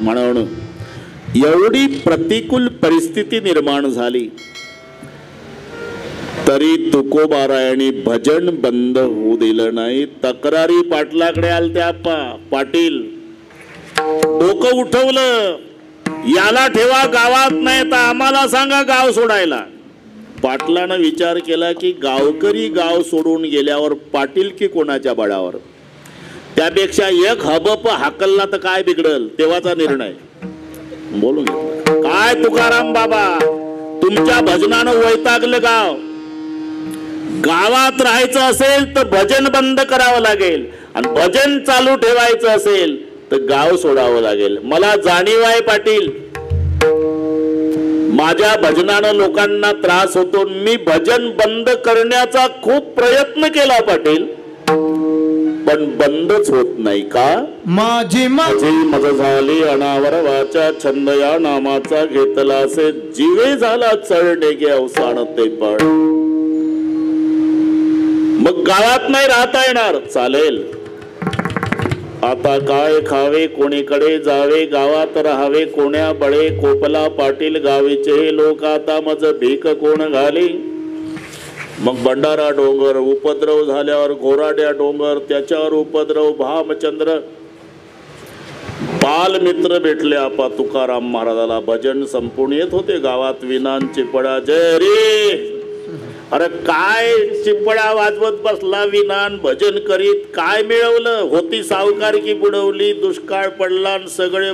म्हणून एवढी प्रतिकूल परिस्थिती निर्माण झाली तरी तुकोबारायांनी भजन बंद होऊ दिलं नाही. तक्रारी पाटलाकडे आलत्या. पाटील डोकं उठवलं, याला ठेवा गावात, नाही तर आम्हाला सांगा गाव सोडायला. पाटलानं विचार केला की गावकरी गाव सोडून गेल्यावर पाटील की कोणाच्या बळावर, त्यापेक्षा एक हबप हाकलला तर काय बिघडल. तेव्हाचा निर्णय बोलून घेतला. काय तुकाराम बाबा, तुमच्या भजनानं वैतागलं गाव. गावात राहायचं असेल तर भजन बंद करावं लागेल, आणि भजन चालू ठेवायचं असेल तर गाव सोडावं लागेल. मला जाणीव आहे पाटील, माझ्या भजनानं लोकांना त्रास होतो. मी भजन बंद करण्याचा खूप प्रयत्न केला पाटील, पण बंदच होत नाही. का? माझी मज झाली अनावर वाचा, छंद या नामाचा घेतला असे जीवे झाला चढणे गे अवसान ते पण. मग गावात नाही राहता येणार. चालेल, आता काय खावे कोणीकडे जावे, गावात राहावे कोण्या बळे. कोपला पाटील गावीचे लोक आता मज भीक कोण घाली. मग भंडारा डोंगर, उपद्रव झाल्यावर घोराड्या डोंगर, त्याच्यावर उपद्रव भामचंद्र. बालमित्र भेटले आपा तुकाराम महाराजाला. भजन संपून येत होते गावात. विनान चिपळा जय रे. अरे काय चिपळा वाजवत बसला विनान, भजन करीत. काय मिळवलं? होती सावकारकी बुडवली, दुष्काळ पडला, सगळे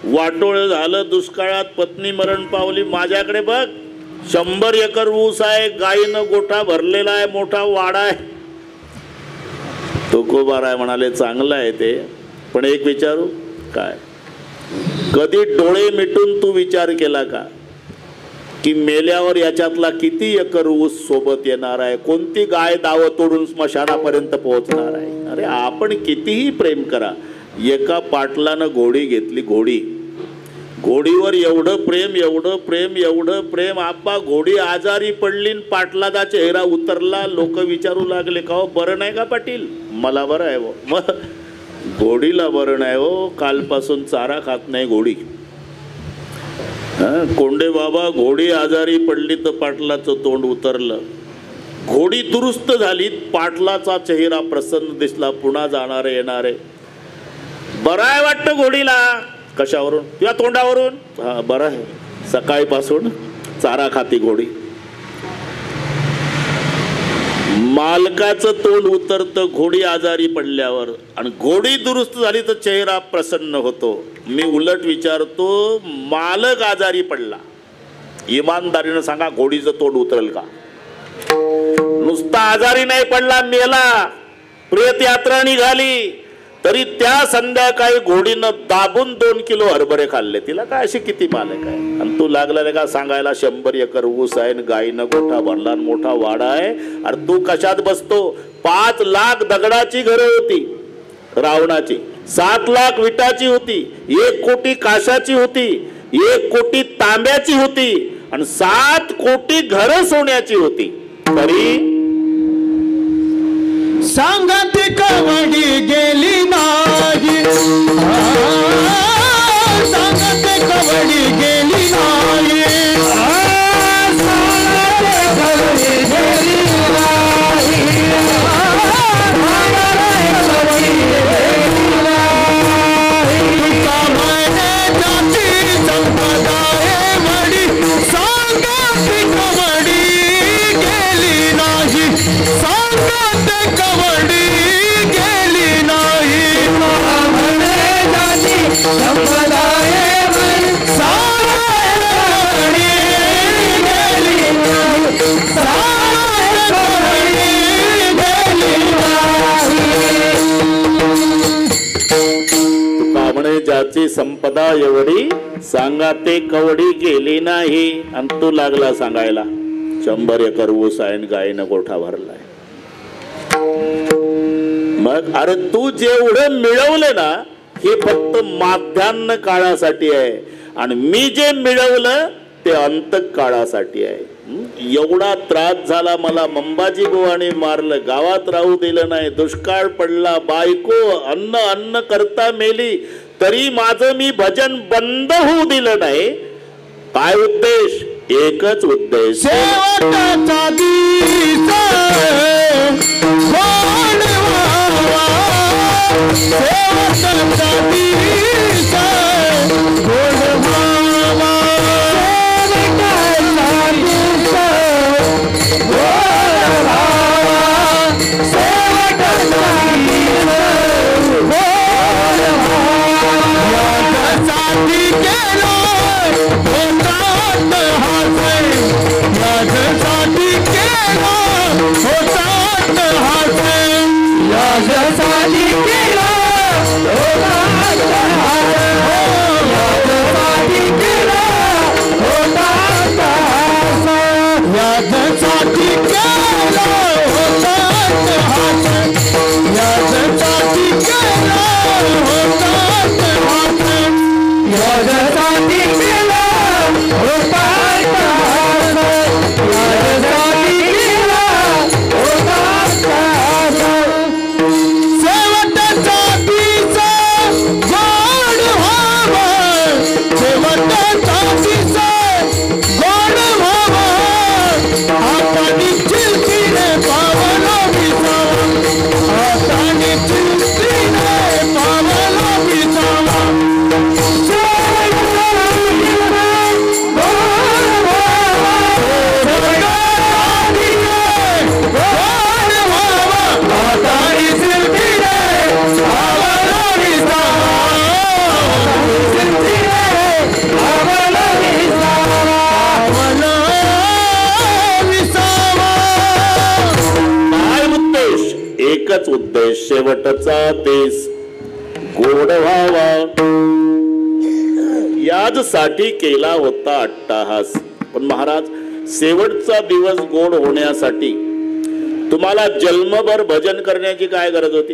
वाटोळ झालं. दुष्काळात पत्नी मरण पावली. माझ्याकडे बघ 100 एकर ऊस आहे, गायीनं गोठा भरलेला आहे, मोठा वाडा आहे. तुकोबाराय म्हणाले चांगलं आहे ते, पण एक विचारू. काय कधी डोळे मिटून तू विचार केला का की मेल्यावर याच्यातला किती एकर ऊस सोबत येणार आहे? कोणती गाय दाव तोडून स्मशानापर्यंत पोहोचणार आहे? अरे आपण कितीही प्रेम करा, एका पाटलानं घोडी घेतली. घोडीवर एवढं प्रेम, एवढं प्रेम, एवढं प्रेम. आपा घोडी आजारी पडली, पाटलाचा चेहरा उतरला. लोक विचारू लागले का हो बरं नाही का पाटील? मला बरं आहे हो. मग घोडीला बरं नाही हो, कालपासून चारा खात नाही घोडी. कोंडे बाबा घोडी आजारी पडली तर पाटलाचं तोंड उतरलं. घोडी दुरुस्त झाली, पाटलाचा चेहरा प्रसन्न दिसला. पुन्हा जाणारे येणारे बरं आहे वाटतं घोडीला. कशावरून? तुझ्या तोंडावरून. हा बरं आहे, सकाळीपासून चारा खाती घोडी. मालकाचं तोंड उतरतं घोडी आजारी पडल्यावर, आणि घोडी दुरुस्त झाली तर चेहरा प्रसन्न होतो. मी उलट विचारतो, मालक आजारी पडला, इमानदारीनं सांगा घोडीचं तोंड उतरेल का? नुसता आजारी नाही पडला, मेला, प्रेत यात्रा निघाली, तरी त्या संध्याकाळी घोडीनं दाबून 2 किलो हरभरे खाल्ले. तिला काय अशी किती मालक आहे? आणि तू लागला का सांगायला 100 एकर ऊस आहे, गायीनं गोठा भरला, मोठा वाडा आहे. अरे तू कशात बसतो? 5 लाख दगडाची घरं होती रावणाची, 7 लाख विटाची होती, 1 कोटी काशाची होती, 1 कोटी तांब्याची होती, आणि 7 कोटी घरं सोन्याची होती. तरी सांगते कवडी गेली नाही, सांगते कवडी गेली नाही, सांगते कवडी गेली नाही, तुका म्हणे जाती संपदाय मडी, सांगते कवडी गेली नाही, सांगते कवडी गेली नाही, म्हणे जाती संपदाय मडी, सांगते गेली नाही, सांगते कवडी गेली नाही. म्हणे ज्याची संपदा एवढी, सांगा ते कवडी गेली नाही. आणि तू लागला सांगायला 100 एकर ऊस आहे, गायीनं गोठा भरलाय. मग अरे तू जेवढं मिळवले ना, हे फक्त माध्यान्ह काळासाठी आहे, आणि मी जे मिळवलं ते अंत काळासाठी आहे. एवढा त्रास झाला मला, मंबाजी गोवाने मारलं, गावात राहू दिलं नाही, दुष्काळ पडला, बायको अन्न करता मेली, तरी माझं मी भजन बंद होऊ दिलं नाही. काय उद्देश? एकच उद्देश. शेवटचा दिवस गोड व्हावा, शेवटचा दिवस गोड व्हावा, शेवटचा दिवस गोड व्हावा, शेवटचा दिवस गोड व्हावा. यासाठी केलो होतात हासे, यासाठी केलो होतात हासे, यासाठी केलो होतात हासे, यासाठी केलो होतात हासे, यासाठी केलो होतात हासे, यासाठी केलो होतात हासे, यासाठी केलो होतात हासे, यासाठी केलो होतात हासे. शेवटचा दिवस गोड व्हावा, शेवटचा दिवस गोड व्हावा, आता निश्चिंतीने पावलो विसावा, आता निश्चिंतीने पावलो विसावा. शेवटचा दिवस गोड व्हावा, शेवटचा दिवस गोड व्हावा, आता निश्चिंतीने पावलो विसावा, निश्चिंतीने पावलो विसावा, पावलो विसावा. काय उद्देश? एकच उद्देश. शेवटचा देश गोड व्हावा, याचसाठी केला होता अट्टाहास. पण महाराज, शेवटचा दिवस गोड होण्यासाठी तुम्हाला जन्मभर भजन करण्याची काय गरज होती?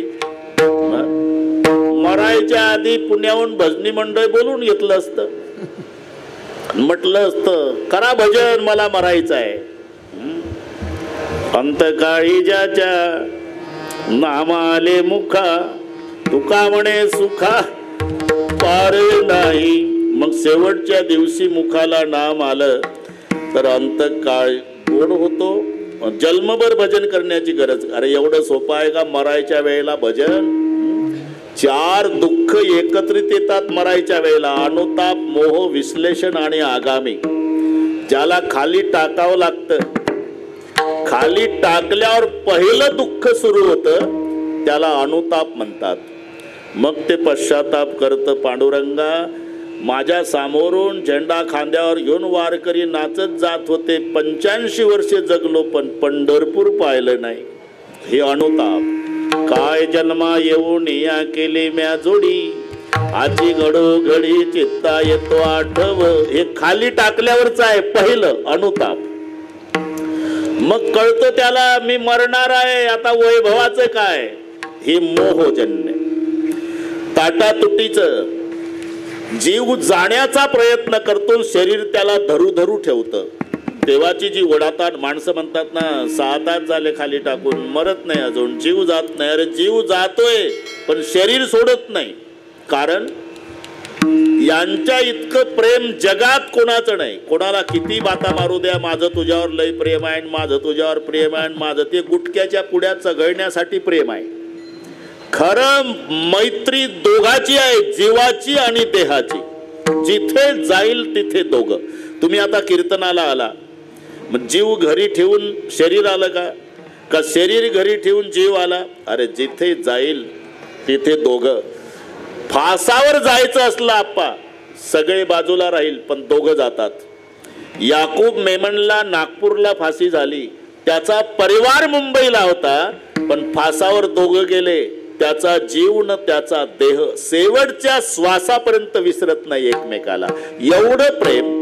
मरायच्या आधी पुण्याहून भजनी मंडळ बोलून घेतलं असतं, म्हटलं असतं करा भजन, मला मरायचं आहे. अंतकाळी ज्याच्या नामाले मुखा, तुका म्हणे सुखा पार नाही. मग शेवटच्या दिवशी मुखाला नाम आलं तर अंतकाळ गोड होतो. जन्मभर भजन करण्याची गरज. अरे एवढं सोपं आहे का मरायच्या वेळेला भजन? 4 दुःख एकत्रित येतात मरायच्या वेळेला: अनुताप, मोह, विश्लेषण आणि आगामी. ज्याला खाली टाकावं लागतं, खाली टाकल्यावर पहिलं दुःख सुरू होतं, त्याला अनुताप म्हणतात. मग ते पश्चाताप करतं, पांडुरंगा माझ्या समोरून झेंडा खांद्यावर घेऊन वारकरी नाचत जात होते, 85 वर्षे जगलो पण पंढरपूर पाहिलं नाही. हे अनुताप. काय जन्मा येऊन या केली म्या जोडी, आजी घडोघडी चित्ता येतो आठव. हे खाली टाकल्यावरच आहे पहिलं अनुताप. मग कळतं त्याला मी मरणार आहे, आता वैभवाचं काय? हे मोहजन्य. ताटातुटीचं जीव जाण्याचा प्रयत्न करतो, शरीर त्याला धरू धरू ठेवतं. देवाची जी ओढाताट माणसं म्हणतात ना, 6 तास झाले खाली टाकून, मरत नाही अजून, जीव जात नाही. अरे जीव जातोय पण शरीर सोडत नाही. कारण यांच्या इतकं प्रेम जगात कोणाचं नाही. कोणाला किती बाता मारू द्या, माझं तुझ्यावर लय प्रेम आहे, माझं तुझ्यावर प्रेम आहे, माझं, ते गुटक्याच्या पुड्यात चघळण्यासाठी प्रेम आहे. खरं मैत्री दोघाची आहे, जीवाची आणि देहाची. जिथे जाईल तिथे दोघं. तुम्ही आता कीर्तनाला आला, मग जीव घरी ठेवून शरीर आलं का शरीर घरी ठेवून जीव आला? अरे जिथे जाईल तिथे दोघं. फासावर जायचं असलं आप्पा, सगळे बाजूला राहील पण दोघं जातात. याकूब मेमनला नागपूरला फाशी झाली, त्याचा परिवार मुंबईला होता, पण फासावर दोघं गेले. त्याचा जीव न त्याचा देह शेवटच्या श्वासापर्यंत विसरत नाही एकमेकाला. एवढं प्रेम.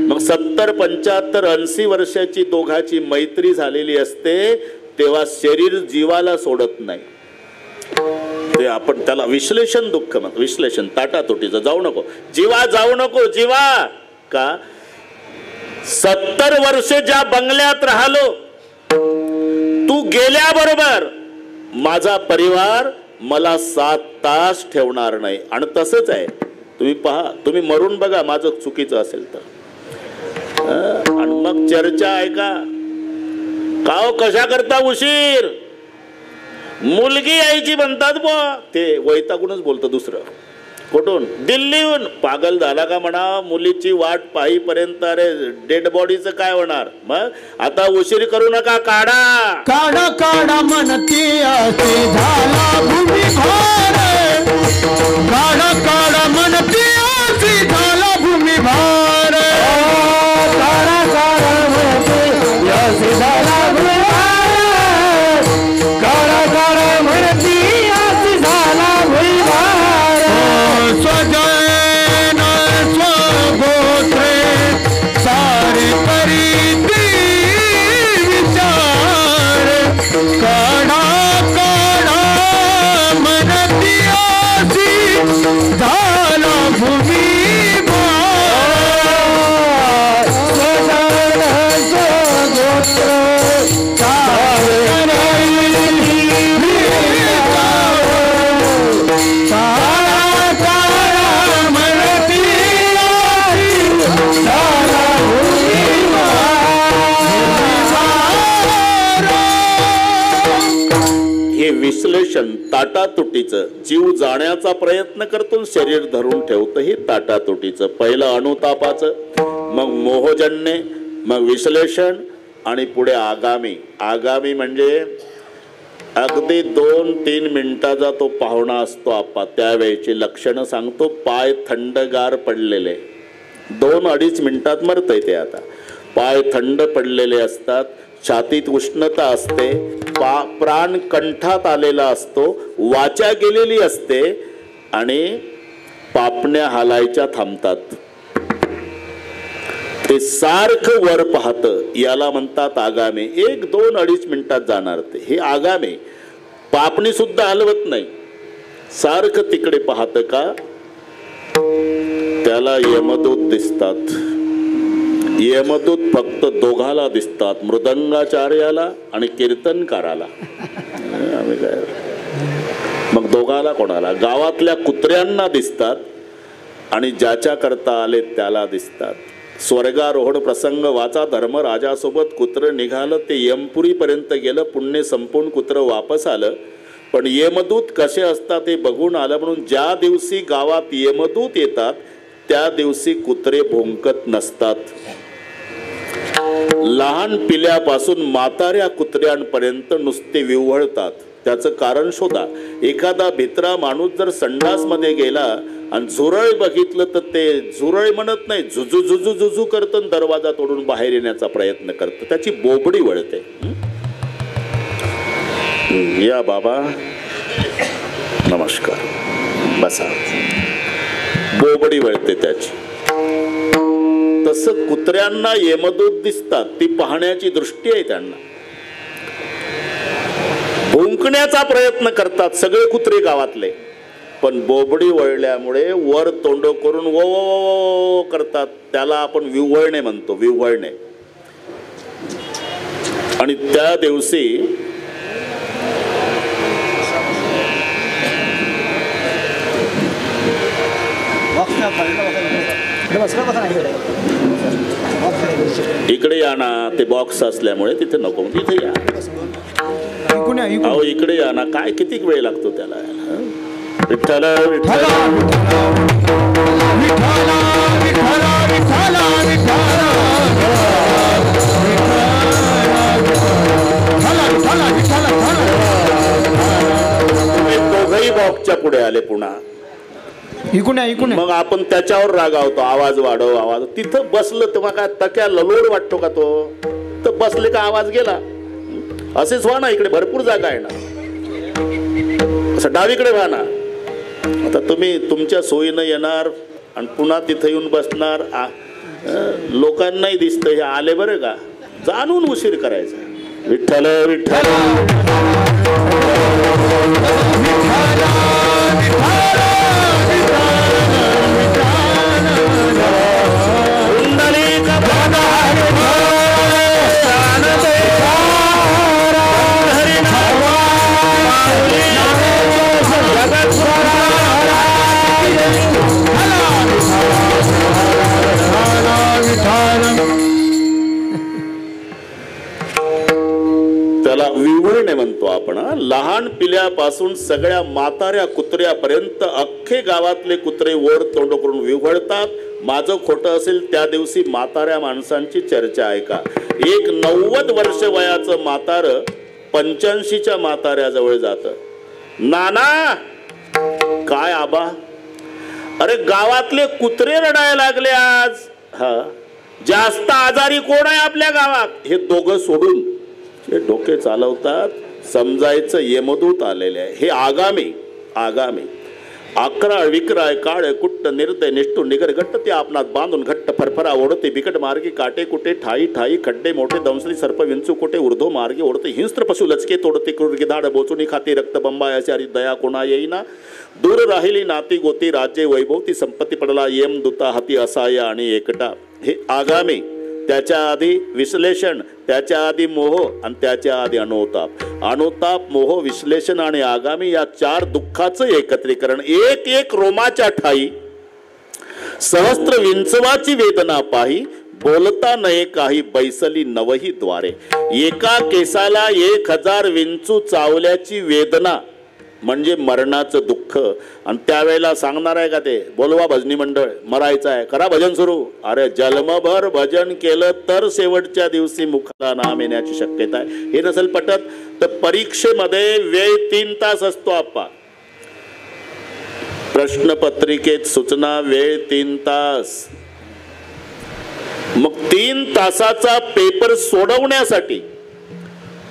मग 70, 75, 80 वर्षाची दोघाची मैत्री झालेली असते, तेव्हा शरीर जीवाला सोडत नाही. ते आपण त्याला विश्लेषण दुःख म्हणतो. विश्लेषण ताटातुटीचं. जाऊ नको जीवा, जाऊ नको जीवा. का 70 वर्ष ज्या बंगल्यात राहिलो, तू गेल्याबरोबर माझा परिवार मला 7 तास ठेवणार नाही. आणि तसंच आहे, तुम्ही पहा, तुम्ही मरून बघा माझं चुकीचं असेल तर. आणि मग चर्चा ऐका. का हो कशा करता उशीर, मुलगी यायची म्हणतात बुवा. ते वैतागूनच बोलतं दुसरं. कुठून? दिल्लीहून. पागल झाला का म्हणा, मुलीची वाट पाहीपर्यंत अरे डेड बॉडीचं काय होणार. मग आता उशीर करू नका, काढा काढा काढा म्हणती असे झाला भूमी भार. काढा काढा म्हणती असे झाला भूमी भार. काढा काढा म्हणती असे झाला भूमी भार. काढा काढा म्हणती असे झाला भूमी भार. स्वजन स्वगोत्रे सारे करीती विचार. काढा काढा म्हणती अशी झाला भूमी भार. स्वजन स्वगोत्र सारे करीती विचार. काढा काढा म्हणती अशी झाला भूमी भार. हे विश्लेषण ताटातुटीचं. जीव जाण्याचा प्रयत्न करतो, शरीर धरून ठेवतं, हे ताटातुटीचं. पहिलं अनुतापाचं, मग मोहजन्य, मग विश्लेषण, आणि पुढे आगामी. आगामी म्हणजे अगदी 2-3 मिनिटाचा तो पाहुणा असतो आपा, त्यावेळेची लक्षणं सांगतो. पाय थंडगार पडलेले, 2-2.5 मिनिटात मरतंय ते. आता पाय थंड पडलेले असतात, छातीत उष्णता असते, प्राण कंठात आलेला असतो, वाचा गेलेली असते, आणि पापण्या हालायच्या थांबतात. ते सारखं वर पाहतं, याला म्हणतात आगामी. 1-2-2.5 मिनिटात जाणार ते, हे आगामी. पापणी सुद्धा हलवत नाही, सारखं तिकडे पाहतं. का? त्याला यमदूत दिसतात. यमदूत फक्त दोघाला दिसतात, मृदंगाचार्याला आणि कीर्तनकाराला. आम्ही काय, मग दोघाला कोणाला? गावातल्या कुत्र्यांना दिसतात, आणि ज्याच्या करता आले त्याला दिसतात. स्वर्गारोहण प्रसंग वाचा. धर्मराजासोबत कुत्र निघालं, ते यमपुरीपर्यंत गेलं, पुण्य संपून कुत्र वापस आलं. पण यमदूत कसे असतात हे बघून आलं, म्हणून ज्या दिवशी गावात यमदूत येतात त्या दिवशी कुत्रे भोंकत नसतात. लहान पिल्यापासून म्हाताऱ्या कुत्र्यांपर्यंत नुसते विव्हळतात. त्याचं कारण शोधा. एखादा भित्रा माणूस जर संडासमध्ये गेला आणि झुरळ बघितलं तर ते झुरळ म्हणत नाही, झुजू झुजू झुजू करतं, दरवाजा तोडून बाहेर येण्याचा प्रयत्न करतं. त्याची बोबडी वळते. या बाबा नमस्कार, बसा. बोबडी वळते त्याची. तसं कुत्र्यांना यमदूत दिसतात, ती पाहण्याची दृष्टी आहे त्यांना. भुंकण्याचा प्रयत्न करतात सगळे कुत्रे गावातले, पण बोबडी वळल्यामुळे वर तोंड करून वो वो करतात. त्याला आपण विव्हळणे म्हणतो, विव्हळणे. आणि त्या दिवशी इकडे या ना, ते बॉक्स असल्यामुळे तिथे नको, तिथे या. अहो इकडे या ना, काय किती वेळ लागतो त्याला. विठ्ठल विठ्ठल दोघही बॉक्सच्या पुढे आले पुन्हा. मग आपण त्याच्यावर रागावतो, आवाज वाढव, आवाज. तिथं बसलं तेव्हा काय तक्या ललोड वाटतो का तो? तर बसले का आवाज गेला. असेच व्हा ना, इकडे भरपूर जागा आहे ना, असं डावीकडे व्हा ना. आता तुम्ही तुमच्या सोयीनं येणार आणि पुन्हा तिथं येऊन बसणार. लोकांनाही दिसतं हे आले बरं का, जाणून उशीर करायचा. विठ्ठल विठ्ठल जगत विरघळणे म्हणतो आपण. लहान पिल्यापासून सगळ्या म्हाताऱ्या कुत्र्यापर्यंत अख्खे गावातले कुत्रे वर तोंड करून विव्हळतात. माझं खोटं असेल त्या दिवशी म्हाताऱ्या माणसांची चर्चा ऐका. एक 90 वर्ष वयाचं म्हातार 85च्या म्हाताऱ्याजवळ जातं. नाना, काय आबा? अरे गावातले कुत्रे रडायला लागले आज. हा, जास्त आजारी कोण आहे आपल्या गावात? हे दोघं सोडून हे डोके चालवतात. समजायचं यमदूत आलेले आहे. हे आगामी 11 विक्राय काळ कुट्ट निर्दय निष्ठू निगर घट्ट ते आपणात बांधून घट्ट फरफरा ओढते बिकट मार्गी काटे कुटे ठाई ठाई खड्डे मोठे दंसली सर्प विंचू कुटे ऊर्ध्व मार्गी ओढते हिंस्त्र पशु लचके तोडते क्रूर गिधाड बोचुनी खाते रक्त बंबायाची अरी दया कोणा येईना. दूर राहिली नाती गोती राज्ये वैभवती संपत्ती पडला येम दूता हाती असाय आणि एकटा. हे आगामी. त्याच्या आधी विश्लेषण, त्याच्या आधी मोह आणि त्याच्या आधी अनुताप. अनुताप, मोह, विश्लेषण आणि आगामी या 4 दुःखाचं एकत्रीकरण. एक एक रोमाच्या ठाई सहस्त्र विंचवाची वेदना पाही बोलता नये काही बैसली नवही द्वारे. एका केसाला 1000 विंचू चावल्याची वेदना म्हणजे मरणाचं दुःख. आणि त्यावेळेला सांगणार आहे का ते? बोलवा भजनी मंडळ, मरायचं आहे, करा भजन सुरू. अरे जन्मभर भजन केलं तर शेवटच्या दिवशी मुखाला नाम येण्याची शक्यता आहे. हे नसेल पटत तर परीक्षेमध्ये वेळ 3 तास असतो. आप्पा प्रश्नपत्रिकेत सूचना वेळ 3 तास. मग 3 तासाचा पेपर सोडवण्यासाठी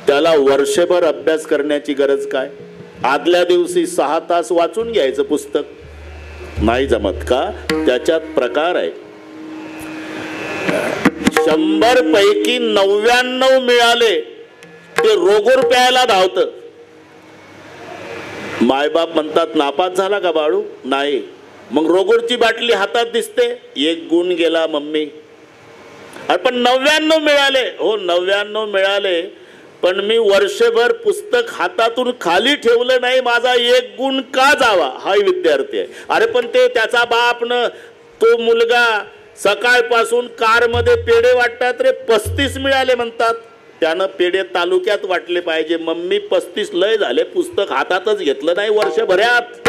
त्याला वर्षभर अभ्यास करण्याची गरज काय? आदल्या दिवशी 6 तास वाचून घ्यायचं पुस्तक. नाही जमत का? त्याच्यात प्रकार आहे. 100 पैकी 99 मिळाले ते रोगोर प्यायला धावतं. मायबाप म्हणतात नापास झाला का बाळू? नाही. मग रोगोरची बाटली हातात दिसते, 1 गुण गेला मम्मी. अरे पण 99 मिळाले. हो 99 मिळाले, पण मी वर्षभर पुस्तक हातातून खाली ठेवलं नाही, माझा 1 गुण का जावा? हा विद्यार्थी आहे. अरे पण ते त्याचा बाप न तो मुलगा सकाळपासून कारमध्ये पेढे वाटतात रे, 35 मिळाले म्हणतात. त्यानं पेढे तालुक्यात वाटले पाहिजे. मम्मी 35 लय झाले, पुस्तक हातातच घेतलं नाही वर्षभरात,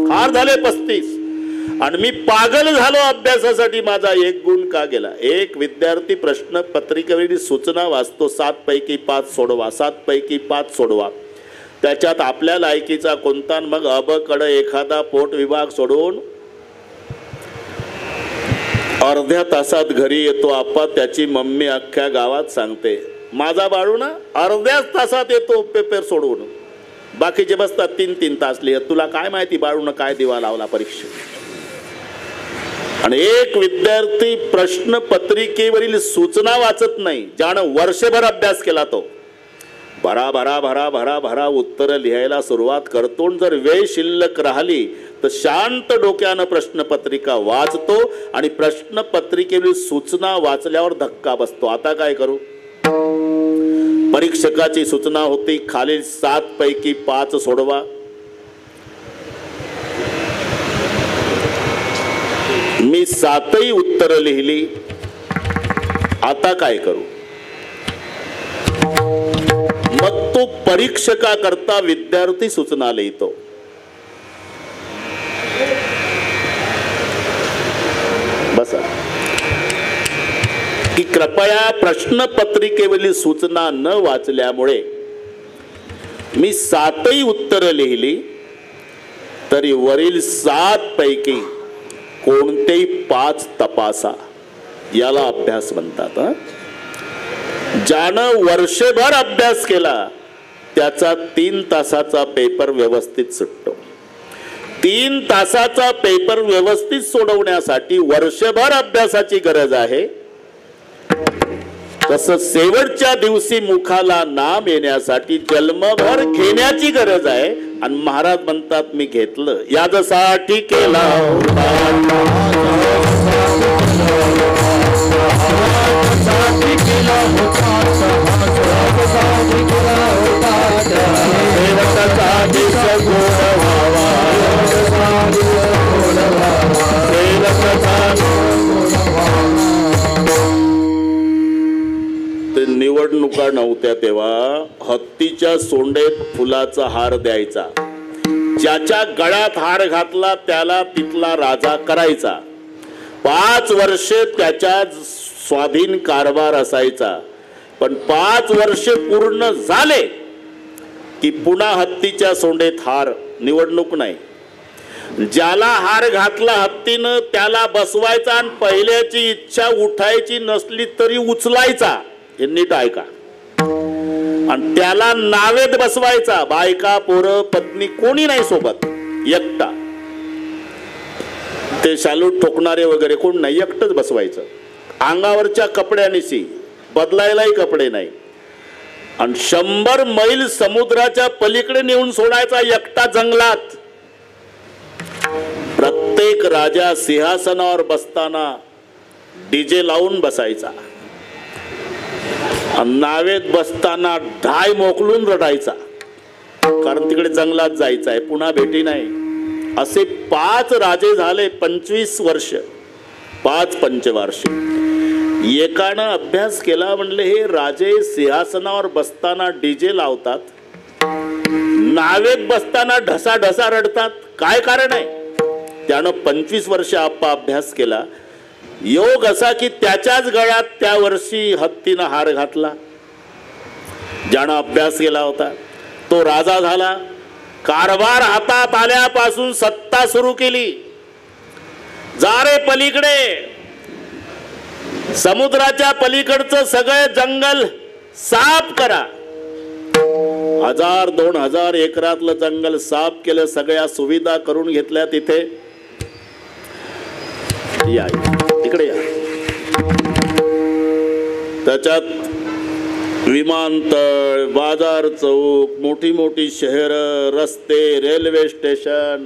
फार झाले 35. आणि मी पागल झालो अभ्यासासाठी, माझा 1 गुण का गेला? एक विद्यार्थी प्रश्न पत्रिकेवरील सूचना वाचतो, 7 पैकी 5 सोडवा, 7 पैकी 5 सोडवा. त्याच्यात आपल्या लायकीचा कोणता? मग अबकडे एखादा पोट विभाग सोडून अर्ध्या तासात घरी येतो. आप्पा त्याची मम्मी अख्ख्या गावात सांगते, माझा बाळू ना अर्ध्याच तासात येतो पेपर सोडवून. बाकीचे बसतात 3-3 तास लिहत. तुला काय माहिती बाळून काय दिवा लावला परीक्षेत? आणि एक विद्यार्थी प्रश्न पत्रिकेवरील सूचना वाचत नाही, ज्यानं वर्षभर अभ्यास केला तो भरा भरा भरा भरा भरा उत्तर लिहायला सुरुवात करतो. जर वेळ शिल्लक राहिली तर शांत डोक्यानं प्रश्नपत्रिका वाचतो आणि प्रश्नपत्रिकेवरील सूचना वाचल्यावर धक्का बसतो. आता काय करू? परीक्षकाची सूचना होती, खालील 7 पैकी 5 सोडवा. मी 7ही उत्तर लिहिली. आता काय करू? मग तो परीक्षकाकरता विद्यार्थी सूचना लिहितो. बसा की कृपया प्रश्नपत्रिकेवरील सूचना न वाचल्यामुळे मी 7ही उत्तर लिहिली, तरी वरील 7 पैकी कोणतेही 5 तपासा. याला अभ्यास म्हणतात. ज्यानं वर्षभर अभ्यास केला त्याचा 3 तासाचा पेपर व्यवस्थित सुटतो. 3 तासाचा पेपर व्यवस्थित सोडवण्यासाठी वर्षभर अभ्यासाची गरज आहे. तसं शेवटच्या दिवशी मुखाला नाम येण्यासाठी जन्मभर घेण्याची गरज आहे. आणि महाराज म्हणतात मी घेतलं यासाठी केला निवडणूक मिरवणुका नव्हत्या तेव्हा हत्तीच्या सोंडेत फुलाचा हार द्यायचा. ज्याच्या गळ्यात हार घातला त्याला तिथला राजा करायचा. 5 वर्षे त्याच्या स्वाधीन कारभार असायचा. पण 5 वर्षे पूर्ण झाले की पुन्हा हत्तीच्या सोंडेत हार. निवडणूक नाही. ज्याला हार घातला हत्तीनं त्याला बसवायचा आणि पहिल्याची इच्छा उठायची नसली तरी उचलायचा. हे नीट ऐका. आणि त्याला नावेत बसवायचा. बायका पोरं पत्नी कोणी नाही सोबत, एकटा. ते शालूट ठोकणारे वगैरे कोण नाही, एकटंच बसवायचं. अंगावरच्या कपड्यानिशी, बदलायलाही कपडे नाही. आणि 100 मैल समुद्राच्या पलीकडे नेऊन सोडायचा एकटा जंगलात. प्रत्येक राजा सिंहासनावर बसताना डीजे लावून बसायचा. नावेत बसताना ढाय मोकलून रडायचा, कारण तिकडे जंगलात जायचं आहे, पुन्हा भेटी नाही. असे 5 राजे झाले. 25 वर्ष, 5 पंचवार्षिक. एकानं अभ्यास केला, म्हणले हे राजे सिंहासनावर बसताना डीजे लावतात, नावेत बसताना ढसा ढसा रडतात, काय कारण आहे? त्यानं 25 वर्ष अभ्यास केला. योग असा की त्याच्याच गळ्यात त्या वर्षी हत्तीनं हार घातला. ज्यानं अभ्यास केला होता तो राजा झाला. कारभार हातात आल्यापासून सत्ता सुरू केली. जा रे पलीकडे, समुद्राच्या पलीकडचं सगळे जंगल साफ करा. 1000-2000 एकरातलं जंगल साफ केलं. सगळ्या सुविधा करून घेतल्या. तिथे या, इकडे या. त्याच्यात विमानतळ, बाजार चौक, मोठी मोठी शहर, रस्ते, रेल्वे स्टेशन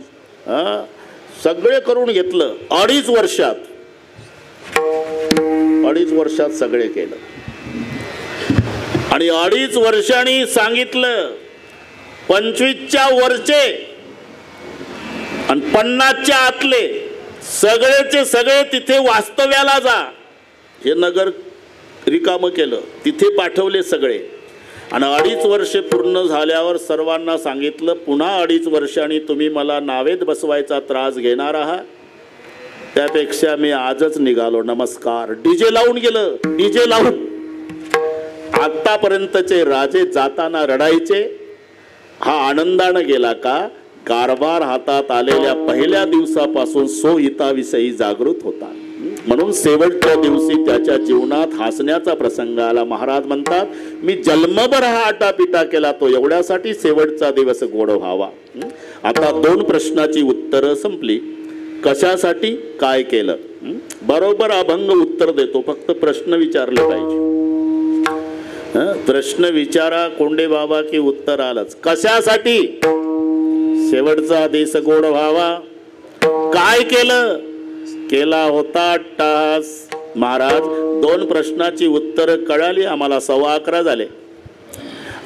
सगळे करून घेतलं. 2.5 वर्षात. 2.5 वर्षात सगळे केलं. आणि 2.5 वर्षांनी सांगितलं 25च्या वरचे आणि 50च्या आतले सगळेचे सगळे तिथे वास्तव्याला जा. हे नगर रिकामं केलं, तिथे पाठवले सगळे. आणि 2.5 वर्षे पूर्ण झाल्यावर सर्वांना सांगितलं पुन्हा 2.5 वर्षांनी तुम्ही मला नावेत बसवायचा त्रास घेणार आहात, त्यापेक्षा मी आजच निघालो, नमस्कार. डीजे लावून गेलं. डीजे लावून. आतापर्यंतचे राजे जाताना रडायचे, हा आनंदानं गेला का? कारभार हातात आलेल्या पहिल्या दिवसापासून सोहिताविषयी जागृत होता. म्हणून शेवटच्या दिवशी त्याच्या जीवनात हसण्याचा प्रसंग आला. महाराज म्हणतात मी जन्मभर हा आटापिटा केला, तो एवढ्यासाठी शेवटचा दिवस गोड व्हावा. आता 2 प्रश्नाची उत्तरं संपली. कशासाठी, काय केलं? बरोबर अभंग उत्तर देतो, फक्त प्रश्न विचारले पाहिजे. प्रश्न विचारा कोंडे बाबा की उत्तर आलंच. कशासाठी? शेवटचा दिवस गोड व्हावा. काय केलं? केला होता अट्टहास. महाराज 2 प्रश्नाची उत्तर कळाली आम्हाला. 11:15 झाले.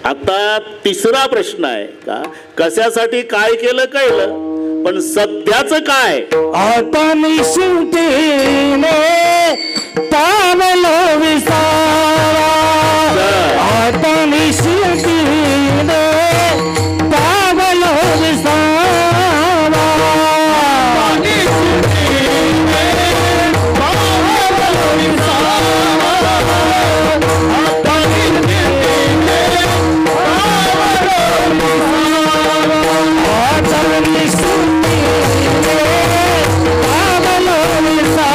आता 3रा प्रश्न आहे का? कशासाठी काय केलं कळलं, पण सध्याच काय? आता निश्चिंतीने पावलो विसावा. आता निश्चिंतीने पावलो विसावा. Sa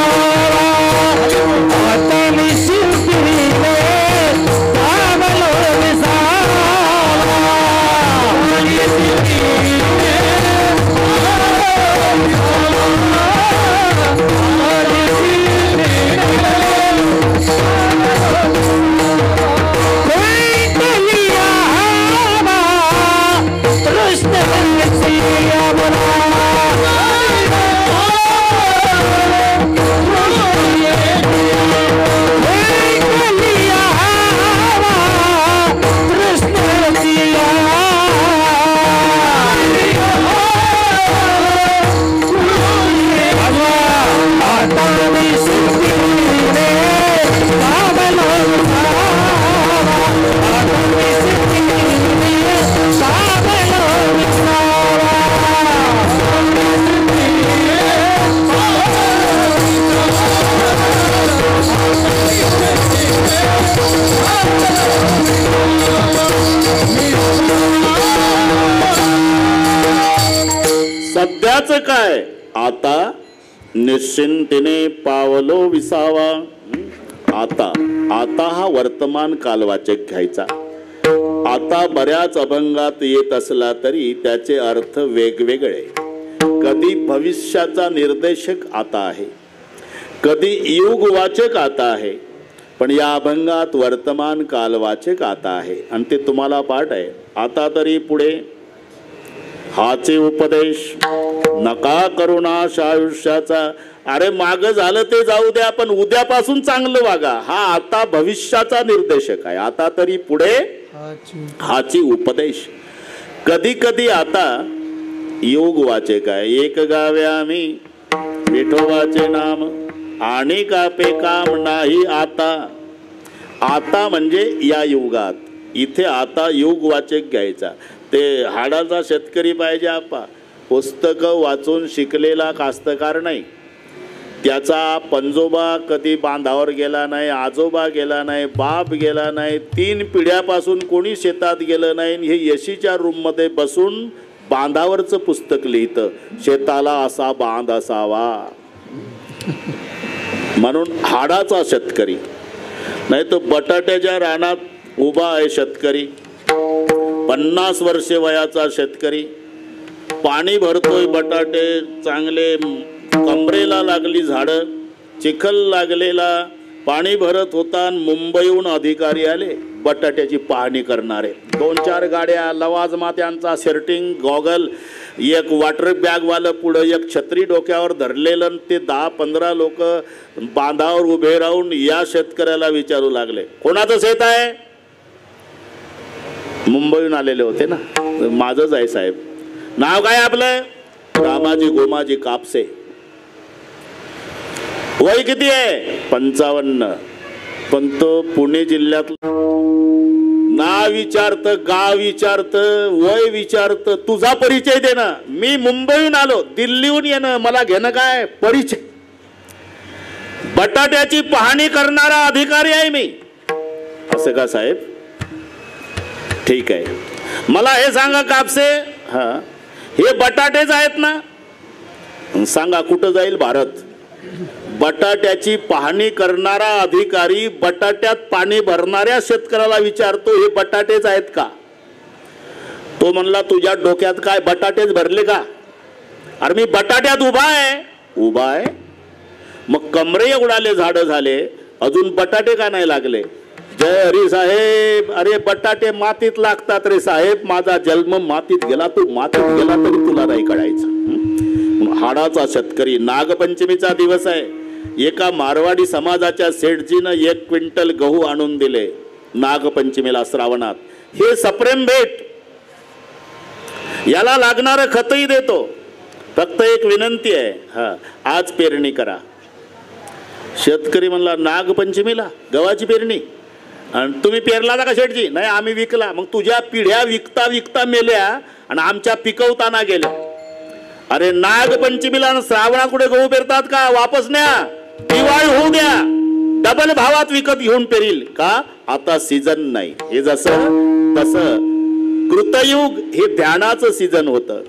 सध्याचं काय? आता निश्चिंतीने पावलो विसावा. आता आता हा वर्तमान कालवाचक घ्यायचा. आता बऱ्याच अभंगात येत असला तरी त्याचे अर्थ वेगवेगळे. कधी भविष्याचा निर्देशक आता आहे, कधी युगवाचक आता आहे, पण या अभंगात वर्तमान कालवाचक आता आहे आणि ते तुम्हाला पाठ आहे. आता तरी पुढे हाचे उपदेश नका करुणाश आयुष्याचा. अरे माग झालं ते जाऊ द्या, पण उद्यापासून चांगलं वागा. हा आता भविष्याचा निर्देशक आहे. आता तरी पुढे हाची उपदेश. कधी कधी आता योग वाचक आहे. एक गावे आम्ही विठोबाचे नाम आणि कापे काम नाही आता. आता म्हणजे या युगात. इथे आता योग वाचक घ्यायचा. ते हाडाचा शेतकरी पाहिजे आपा. पुस्तकं वाचून शिकलेला कास्तकार नाही. त्याचा पंजोबा कधी बांधावर गेला नाही, आजोबा गेला नाही, बाप गेला नाही, 3 पिढ्यापासून कोणी शेतात गेलं नाही. हे येशीच्या रूममध्ये बसून बांधावरचं पुस्तक लिहितं. शेताला असा बांध असावा म्हणून हाडाचा शेतकरी. नाही तर बटाट्याच्या रानात उभा आहे शेतकरी, 50 वर्षे वयाचा शेतकरी. पाणी भरतोय, बटाटे चांगले कमरेला लागली झाडं, चिखल लागलेला, पाणी भरत होता. मुंबईहून अधिकारी आले बटाट्याची पाहणी करणारे. 2-4 गाड्या, लवाजमा त्यांचा, सेर्टिंग, गॉगल, एक वॉटर बॅगवालं पुढं, एक छत्री डोक्यावर धरलेलं. ते 10-15 लोक बांधावर उभे राहून या शेतकऱ्याला विचारू लागले, कोणाचं शेत आहे? मुंबईहून आलेले होते ना. माझंच आहे साहेब. नाव काय आपलं? रामाजी गोमाजी कापसे. वय किती आहे? 55. पण तो पुणे जिल्ह्यात. नाव विचारत, गाव विचारत, वय विचारत. तुझा परिचय दे ना. मी मुंबईहून आलो, दिल्लीहून येणं मला घेणं काय? परिचय. बटाट्याची पाहणी करणारा अधिकारी आहे मी. असं का साहेब? ठीक आहे. मला हे सांगा कापसे, हा हे बटाटेच आहेत ना? सांगा कुठं जाईल भारत? बटाट्याची पाहणी करणारा अधिकारी बटाट्यात पाणी भरणाऱ्या शेतकऱ्याला विचारतो, हे बटाटेच आहेत का? तो म्हणला, तुझ्या डोक्यात काय बटाटेच भरले का? अरे मी बटाट्यात उभा आहे. उभा आहे मग कमरे उडाले, झाडं झाले, अजून बटाटे का नाही लागले? जय हरी साहेब. अरे बटाटे मातीत लागतात रे साहेब. माझा जन्म मातीत गेला, तू मातीत गेला तरी तुला नाही कळायचं. हाडाचा शेतकरी. नागपंचमीचा दिवस आहे. एका मारवाडी समाजाच्या सेठजीनं 1 क्विंटल गहू आणून दिले नागपंचमीला श्रावणात. हे सप्रेम भेट. याला लागणारं खतही देतो. फक्त एक विनंती आहे, हा आज पेरणी करा. शेतकरी म्हणला, नागपंचमीला गव्हाची पेरणी? आणि तुम्ही पेरला का शेठजी? नाही, आम्ही विकला. मग तुझ्या पिढ्या विकता विकता मेल्या आणि आमच्या पिकवताना गेल्या. अरे नागपंचमीला श्रावणात कुठे गहू पेरतात का? वापस न्या, दिवाळी होऊ द्या, डबल भावात विकत घेऊन पेरील का? आता सीजन नाही. हे जसं तसं कृतयुग हे ध्यानाचं सीजन होतं,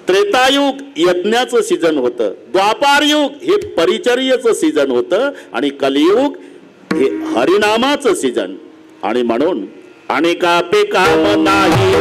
त्रेतायुग यज्ञाचं सीजन होतं, द्वापार युग हे परिचर्येचं सीजन होतं आणि कलियुग हे हरिनामाचं सीजन. आणि म्हणून आणि कापे काम नाही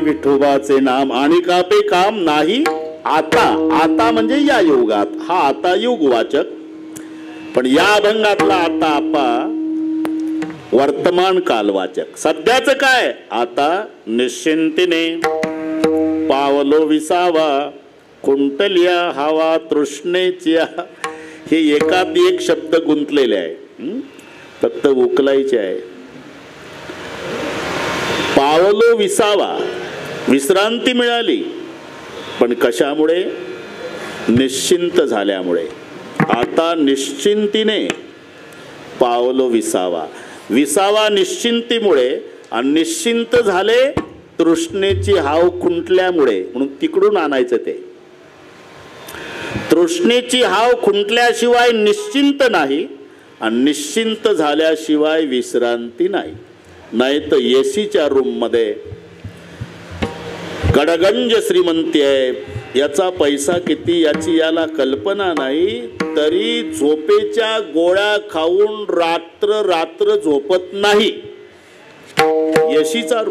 विठोबाचे नाम आणि कापे काम नाही आता. आता म्हणजे या युगात. हा आता युगवाचक. पण या अभंगातला आता आपा वर्तमान कालवाचक. सध्याचं काय? आता निश्चिंतीने पावलो विसावा. खुंटल्या हवा तृष्णेच्या, हे एकात एक शब्द गुंतलेले आहे, फक्त उकलायचे आहे. पावलो विसावा, विश्रांती मिळाली, पण कशामुळे? निश्चिंत झाल्यामुळे. आता निश्चिंतीने पावलो विसावा, विसावा निश्चिंतीमुळे, आणि निश्चिंत झाले तृष्णेची हाव खुंटल्यामुळे. म्हणून तिकडून आणायचं ते. तृष्णेची हाव खुंटल्याशिवाय निश्चिंत नाही, आणि निश्चिंत झाल्याशिवाय विश्रांती नाही. नाही तर एसीच्या रूम मध्ये गडगंज श्रीमंती आहे, याचा पैसा किती याची याला कल्पना नाही, तरी झोपेच्या गोळ्या खाऊन रात्र रात्र झोपत नाही. एसीचा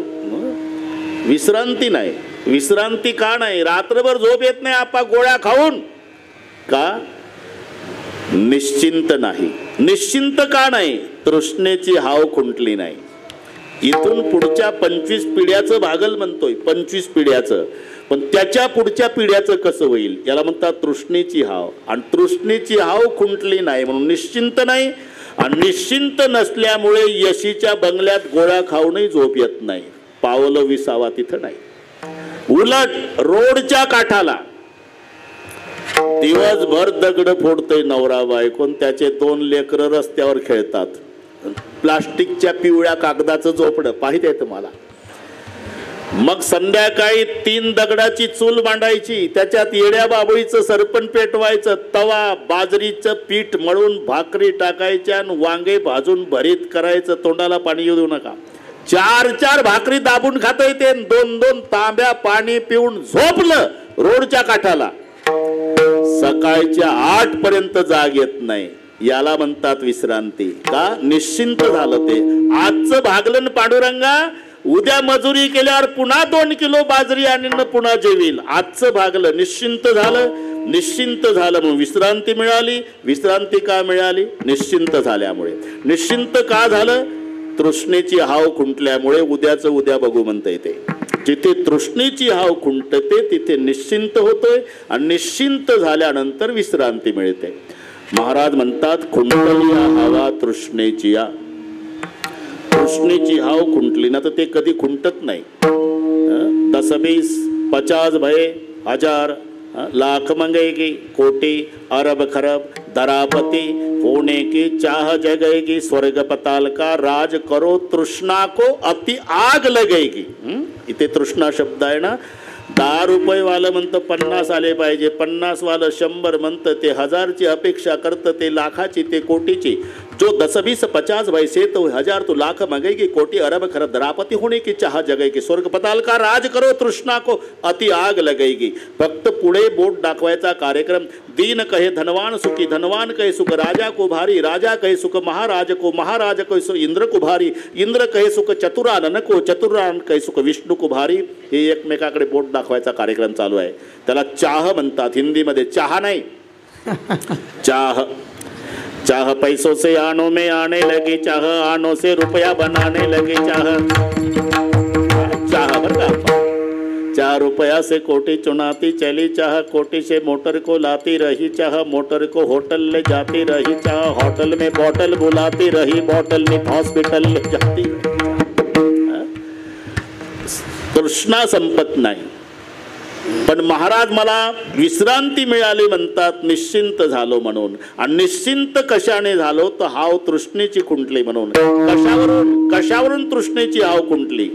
विश्रांती नाही. विश्रांती का नाही? रात्रभर झोप येत नाही आपा गोळ्या खाऊन. का? निश्चिंत नाही. निश्चिंत का नाही? तृष्णेची हाव खुंटली नाही. इथून पुढच्या 25 पिढ्याचं भागल म्हणतोय, 25 पिढ्याचं, पण त्याच्या पुढच्या पिढ्याचं कसं होईल याला म्हणतात तृष्णेची हाव. आणि तृष्णेची हाव खुंटली नाही म्हणून निश्चिंत नाही, आणि निश्चिंत नसल्यामुळे यशीच्या बंगल्यात गोळ्या खाऊनही झोप येत नाही. पावलं विसावा तिथं नाही. उलट रोडच्या काठाला दिवसभर दगड फोडतोय नवरा बायकोन, त्याचे 2 लेकरं रस्त्यावर खेळतात. प्लास्टिकच्या पिवळ्या कागदाचं झोपडं पाहिजे आहे तुम्हाला. मग संध्याकाळी 3 दगडाची चूल मांडायची, त्याच्यात येड्या बाबळीचं सरपण पेटवायचं, तवा बाजरीचं पीठ मळून भाकरी टाकायच्या आणि वांगे भाजून भरीत करायचं. तोंडाला पाणी येऊ देऊ नका. 4-4 भाकरी दाबून खाता येते, 2-2 तांब्या पाणी पिऊन झोपलं रोडच्या काठाला. सकाळच्या 8 पर्यंत जाग येत नाही. याला म्हणतात विश्रांती. का? निश्चिंत झालं ते. आजचं भागलन पांडुरंगा, उद्या मजुरी केल्यावर पुन्हा 2 किलो बाजरी आणून पुन्हा जेवील. आजचं भागलं, निश्चिंत झालं. निश्चिंत झालं म्हणून विश्रांती मिळाली. विश्रांती का मिळाली? निश्चिंत झाल्यामुळे. निश्चिंत का झालं? तृष्णेची हाव खुंटल्यामुळे. उद्याचं उद्या बघू म्हणता येते. जिथे तृष्णेची हाव खुंटते तिथे निश्चिंत होतोय, आणि निश्चिंत झाल्यानंतर विश्रांती मिळते. महाराज म्हणतात खुंटलिया हवा तृष्णेची. तृष्णेची हाव खुंटली ना तर ते कधी खुंटत नाही. 10, 20, 50 भये, 1000, लाख मंगेगी, कोटी, अरब खरब, दरापति होने की चाह जगेगी, स्वर्ग पताल का राज करो, तृष्णा को अति आग लगेगी. इथे तृष्णा शब्द आहे ना. 10 रुपये वालं म्हणतं 50 आले पाहिजे, 50 वालं 100 म्हणतं ते 1000ची अपेक्षा करतं, ते लाखाची, ते कोटीची. जो 10, 20, 50 पैसे तो 1000 तो लाख मंगेगी, कोटी अरब खरब, दरापति होने की चाह जगेगी, स्वर्ग पताल का राज करो, तृष्णा को अति आग लगेगी. फक्त पुढे बोट दाखवायचा कार्यक्रम. दीन कहे धनवान सुखी, धनवान कहे सुख राजा को भारी, राजा कहे सुख महाराज को, महाराज कहे सुख इंद्र को भारी, इंद्र कहे सुख चतुरानन को, चतुरानन कहे सुख विष्णू को भारी. हे एकमेकाकडे बोट दाखवायचा कार्यक्रम चालू आहे. त्याला चाह म्हणतात. हिंदीमध्ये चहा नाही, चाह. चाह पैसों से आनों में आने लगी, चाह आनों से रुपया बनाने लगी, चाह. चाह बरं का. 4 रुपया से कोटी चुनाती चली, चाह कोटी से मोटर को लाती रही, चाह मोटर को होटल ले जाती रही, चाह होटल में बॉटल बुलाती रही, बॉटल में हॉस्पिटल ले जाती. तृष्णा संपत नाही. पण महाराज मला विश्रांती मिळाली म्हणतात, निश्चिंत झालो म्हणून. आणि निश्चिंत कशाने झालो तर हाव तृष्णेची खुंटली म्हणून. कशावरून तृष्णेची हाव खुंटली?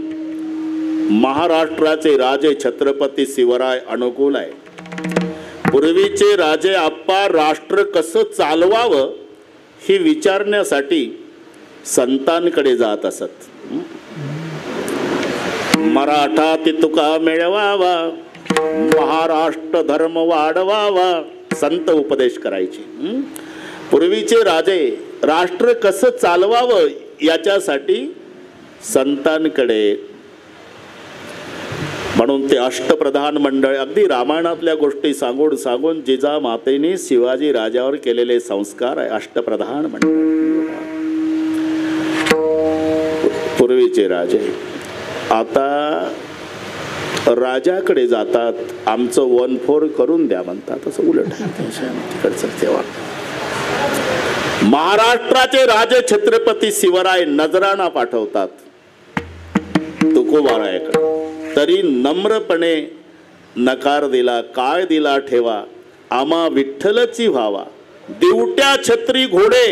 महाराष्ट्राचे राजे छत्रपती शिवराय अनुकूल आहे. पूर्वीचे राजे आप्पा राष्ट्र कसं चालवावं हे विचारण्यासाठी संतांकडे जात असत. मराठा तुका मिळवावा, महाराष्ट्र धर्म वाढवावा, संत उपदेश करायचे. पूर्वीचे राजे राष्ट्र कसं चालवावं याच्यासाठी संतांकडे. म्हणून ते अष्टप्रधान मंडळ, अगदी रामायणातल्या गोष्टी सांगून सांगून जिजामातेने शिवाजी राजावर केलेले संस्कार आहे. अष्टप्रधान मंडळ पूर्वीचे राजे. आता राजाकडे जातात, आमचं 1/4 करून द्या म्हणतात. असं उलट तिकडचं तेव्हा महाराष्ट्राचे राजे छत्रपती शिवराय नजराणा पाठवतात तुकोबारायाकडे, तरी नम्रपणे नकार दिला. काय दिला ठेवा, आम्हा विठ्ठलची व्हावा. दिवट्या छत्री घोडे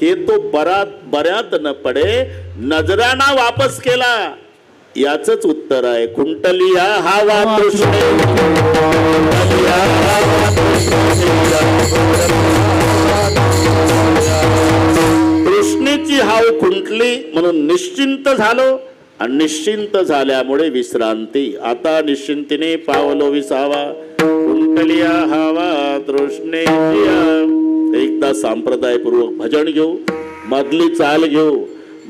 हे तो बऱ्यात न पडे, नजराणा वापस केला. याचंच उत्तर आहे कुंटलिया हावा तृष्णे. तृष्णेची हाव खुंटली म्हणून निश्चिंत झालो, आणि निश्चिंत झाल्यामुळे विश्रांती. आता निश्चिंतीने पावलो विसावा. कुंटलिया हावा तृष्णेची. एकदा संप्रदायपूर्वक भजन घेऊ, मधली चाल घेऊ,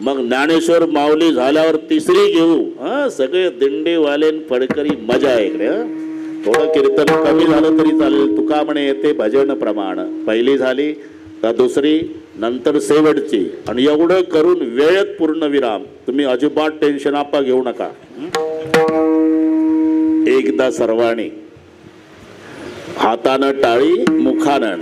मग ज्ञानेश्वर माऊली झाल्यावर तिसरी घेऊ. सगळे दिंडेवाले फडकरी मजा आहे इकडे. थोडं कीर्तन कमी झालं तरी चालेल. तुका म्हणे येते भजन प्रमाण. पहिली झाली का दुसरी, नंतर शेवटची, आणि एवढं करून वेळेत पूर्ण विराम. तुम्ही अजिबात टेन्शन आपा घेऊ नका. एकदा सर्वांनी हातानं टाळी मुखानं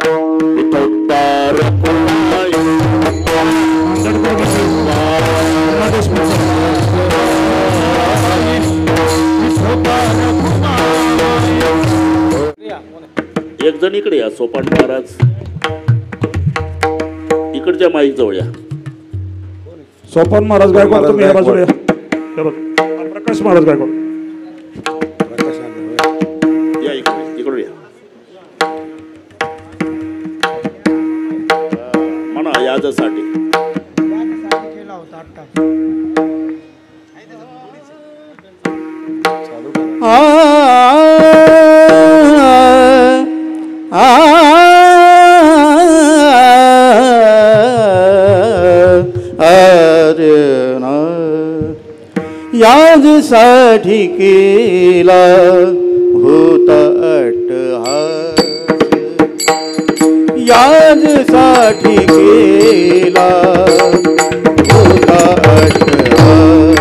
एक जण इकडे या. सोपान महाराज इकडच्या माईक जवळ या. सोपान महाराज गायकवाड तुम्ही या बाजूला या. प्रकाश महाराज गायकवाड या इकडे या. म्हणा याच्यासाठी याजसाठी केला होता अट्टहास. याजसाठी केला होता अट्टहास.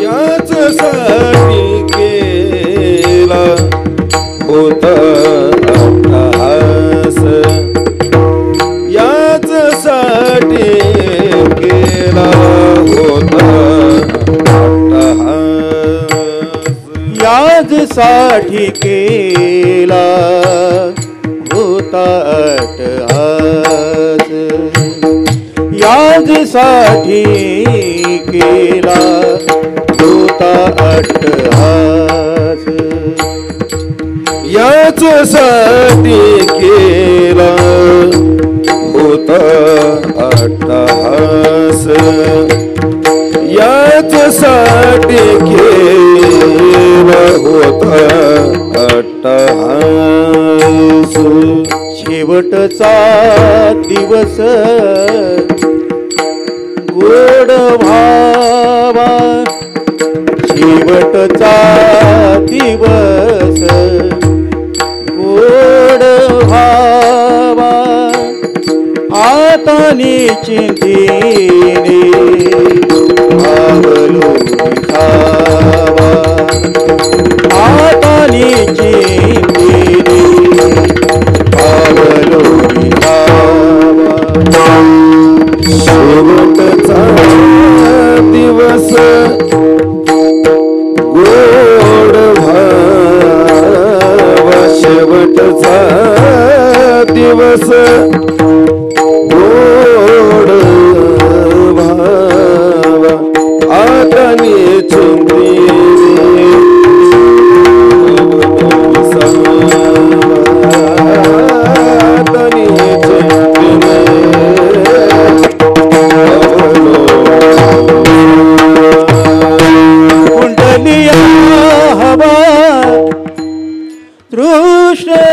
याजसाठी केला होता अट्टहास. याजसाठी केला होता अट्टहास. याजसाठी केला होता अट्टहास. याजसाठी केला होता अट्टहास. याजसाठी केला होता अट्टहास. याचसाठी केला होता अट्टहास. शेवटचा दिवस गोड भावा. शेवटचा दिवस गोड भावा. आता चिंतेने पावलो विसावा. आता चिंतेने पावलो विसावा. शेवटचा दिवस गोड भावा. शेवटचा दिवस गोड भावा. आता चिंतेने कुंडलिया हवा तृष्णेच्या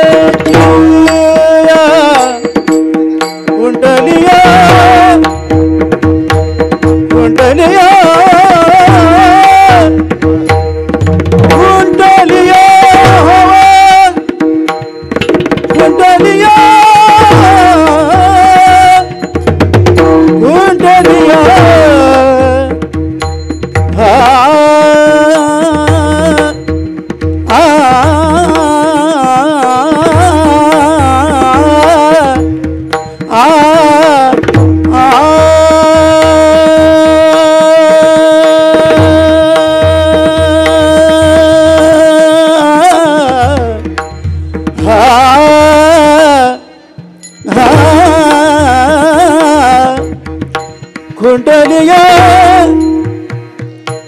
खुंटलिया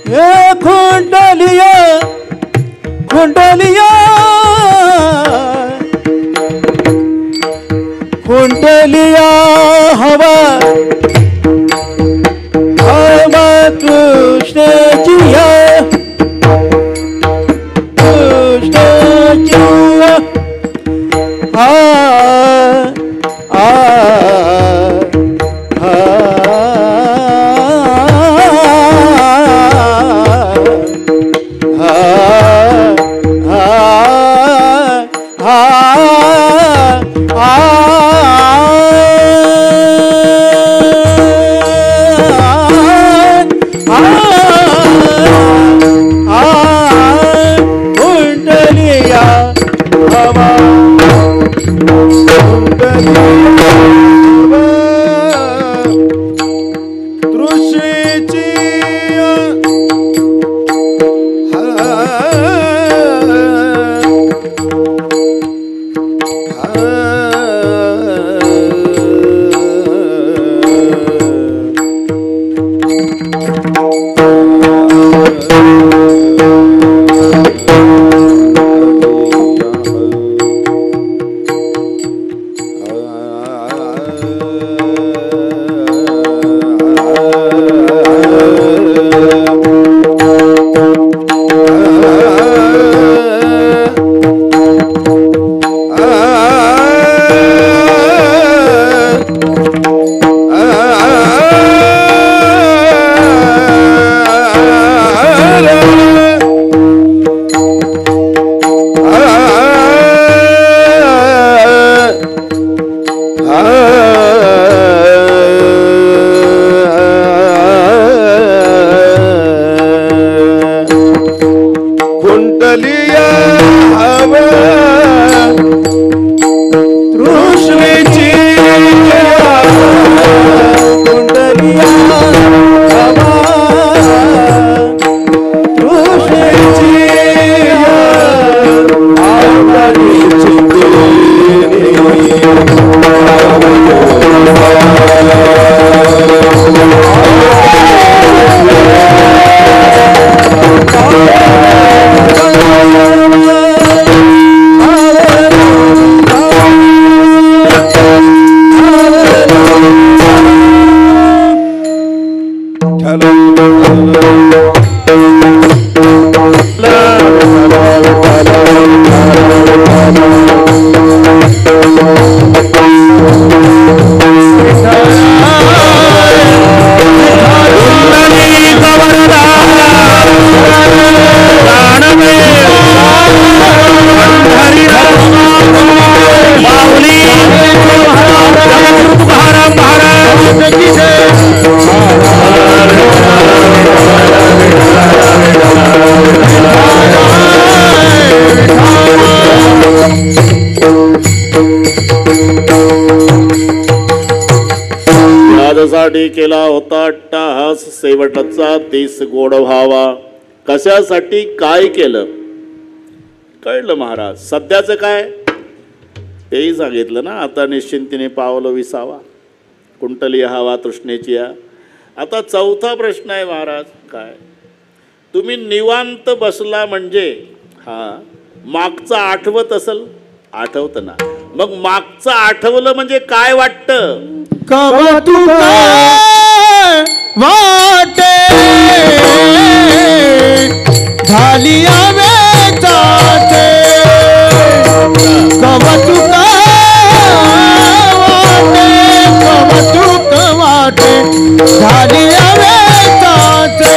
हे खुंटलिया खुंटलिया खुंटलिया हवा हवा कृष्णाची कृष्णाची आ आ साठी केला होता अट्टाहास शेवटचा तीस गोड व्हावा. कशासाठी काय केलं कळलं महाराज. सध्याचं काय तेही सांगितलं ना. आता निश्चिंतीने पावलं विसावा कुंटली हवा तृष्णेची या. आता चौथा प्रश्न आहे महाराज. काय तुम्ही निवांत बसला म्हणजे मागचं आठवत असेल. आठवतं ना. मग मागचं आठवलं म्हणजे काय वाटतं. कौतुक वाटे झाली आवेचाचे. कौतुक वाटे झाली आवेचाचे.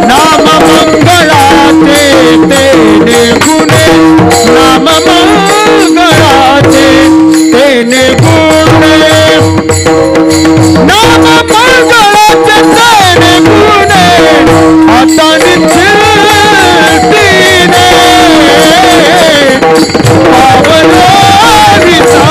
नाम मंगळाचे तेने गुणे. नाम मंगळाचे तेने गुणे. नाम मंगळाचे तेने गुणे. आता निश्चितीने पावलो विसा.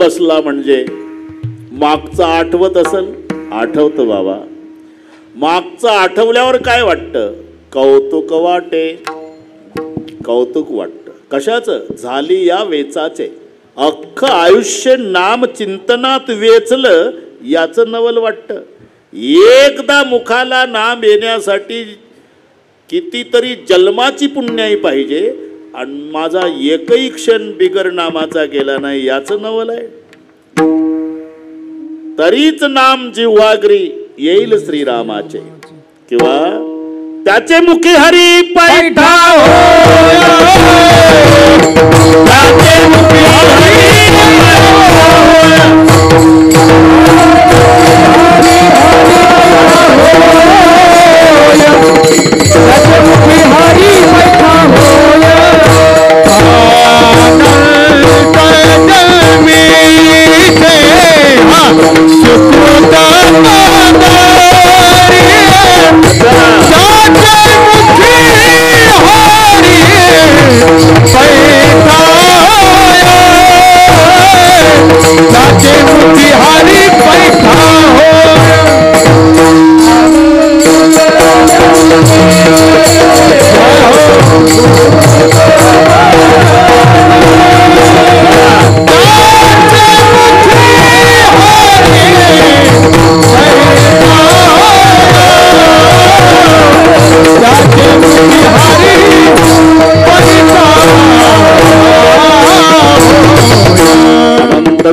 बसला म्हणजे मागचं आठवत असेल. आठवतं बाबा. मागचं आठवल्यावर काय वाटतं? कौतुक वाटे. कौतुक वाटतं. कशाचं? झाली या वेचाचे. अख्खं आयुष्य नाम चिंतनात वेचलं याचं नवल वाटतं. एकदा मुखाला नाम येण्यासाठी कितीतरी जन्माची पुण्याई पाहिजे आणि माझा एकही क्षण बिगर नामाचा गेला नाही याचं नवल आहे. तरीच नाम जिव्हाग्री येईल श्रीरामाचे किंवा त्याचे मुखी हरी पैठा त्याचे मुखी हरी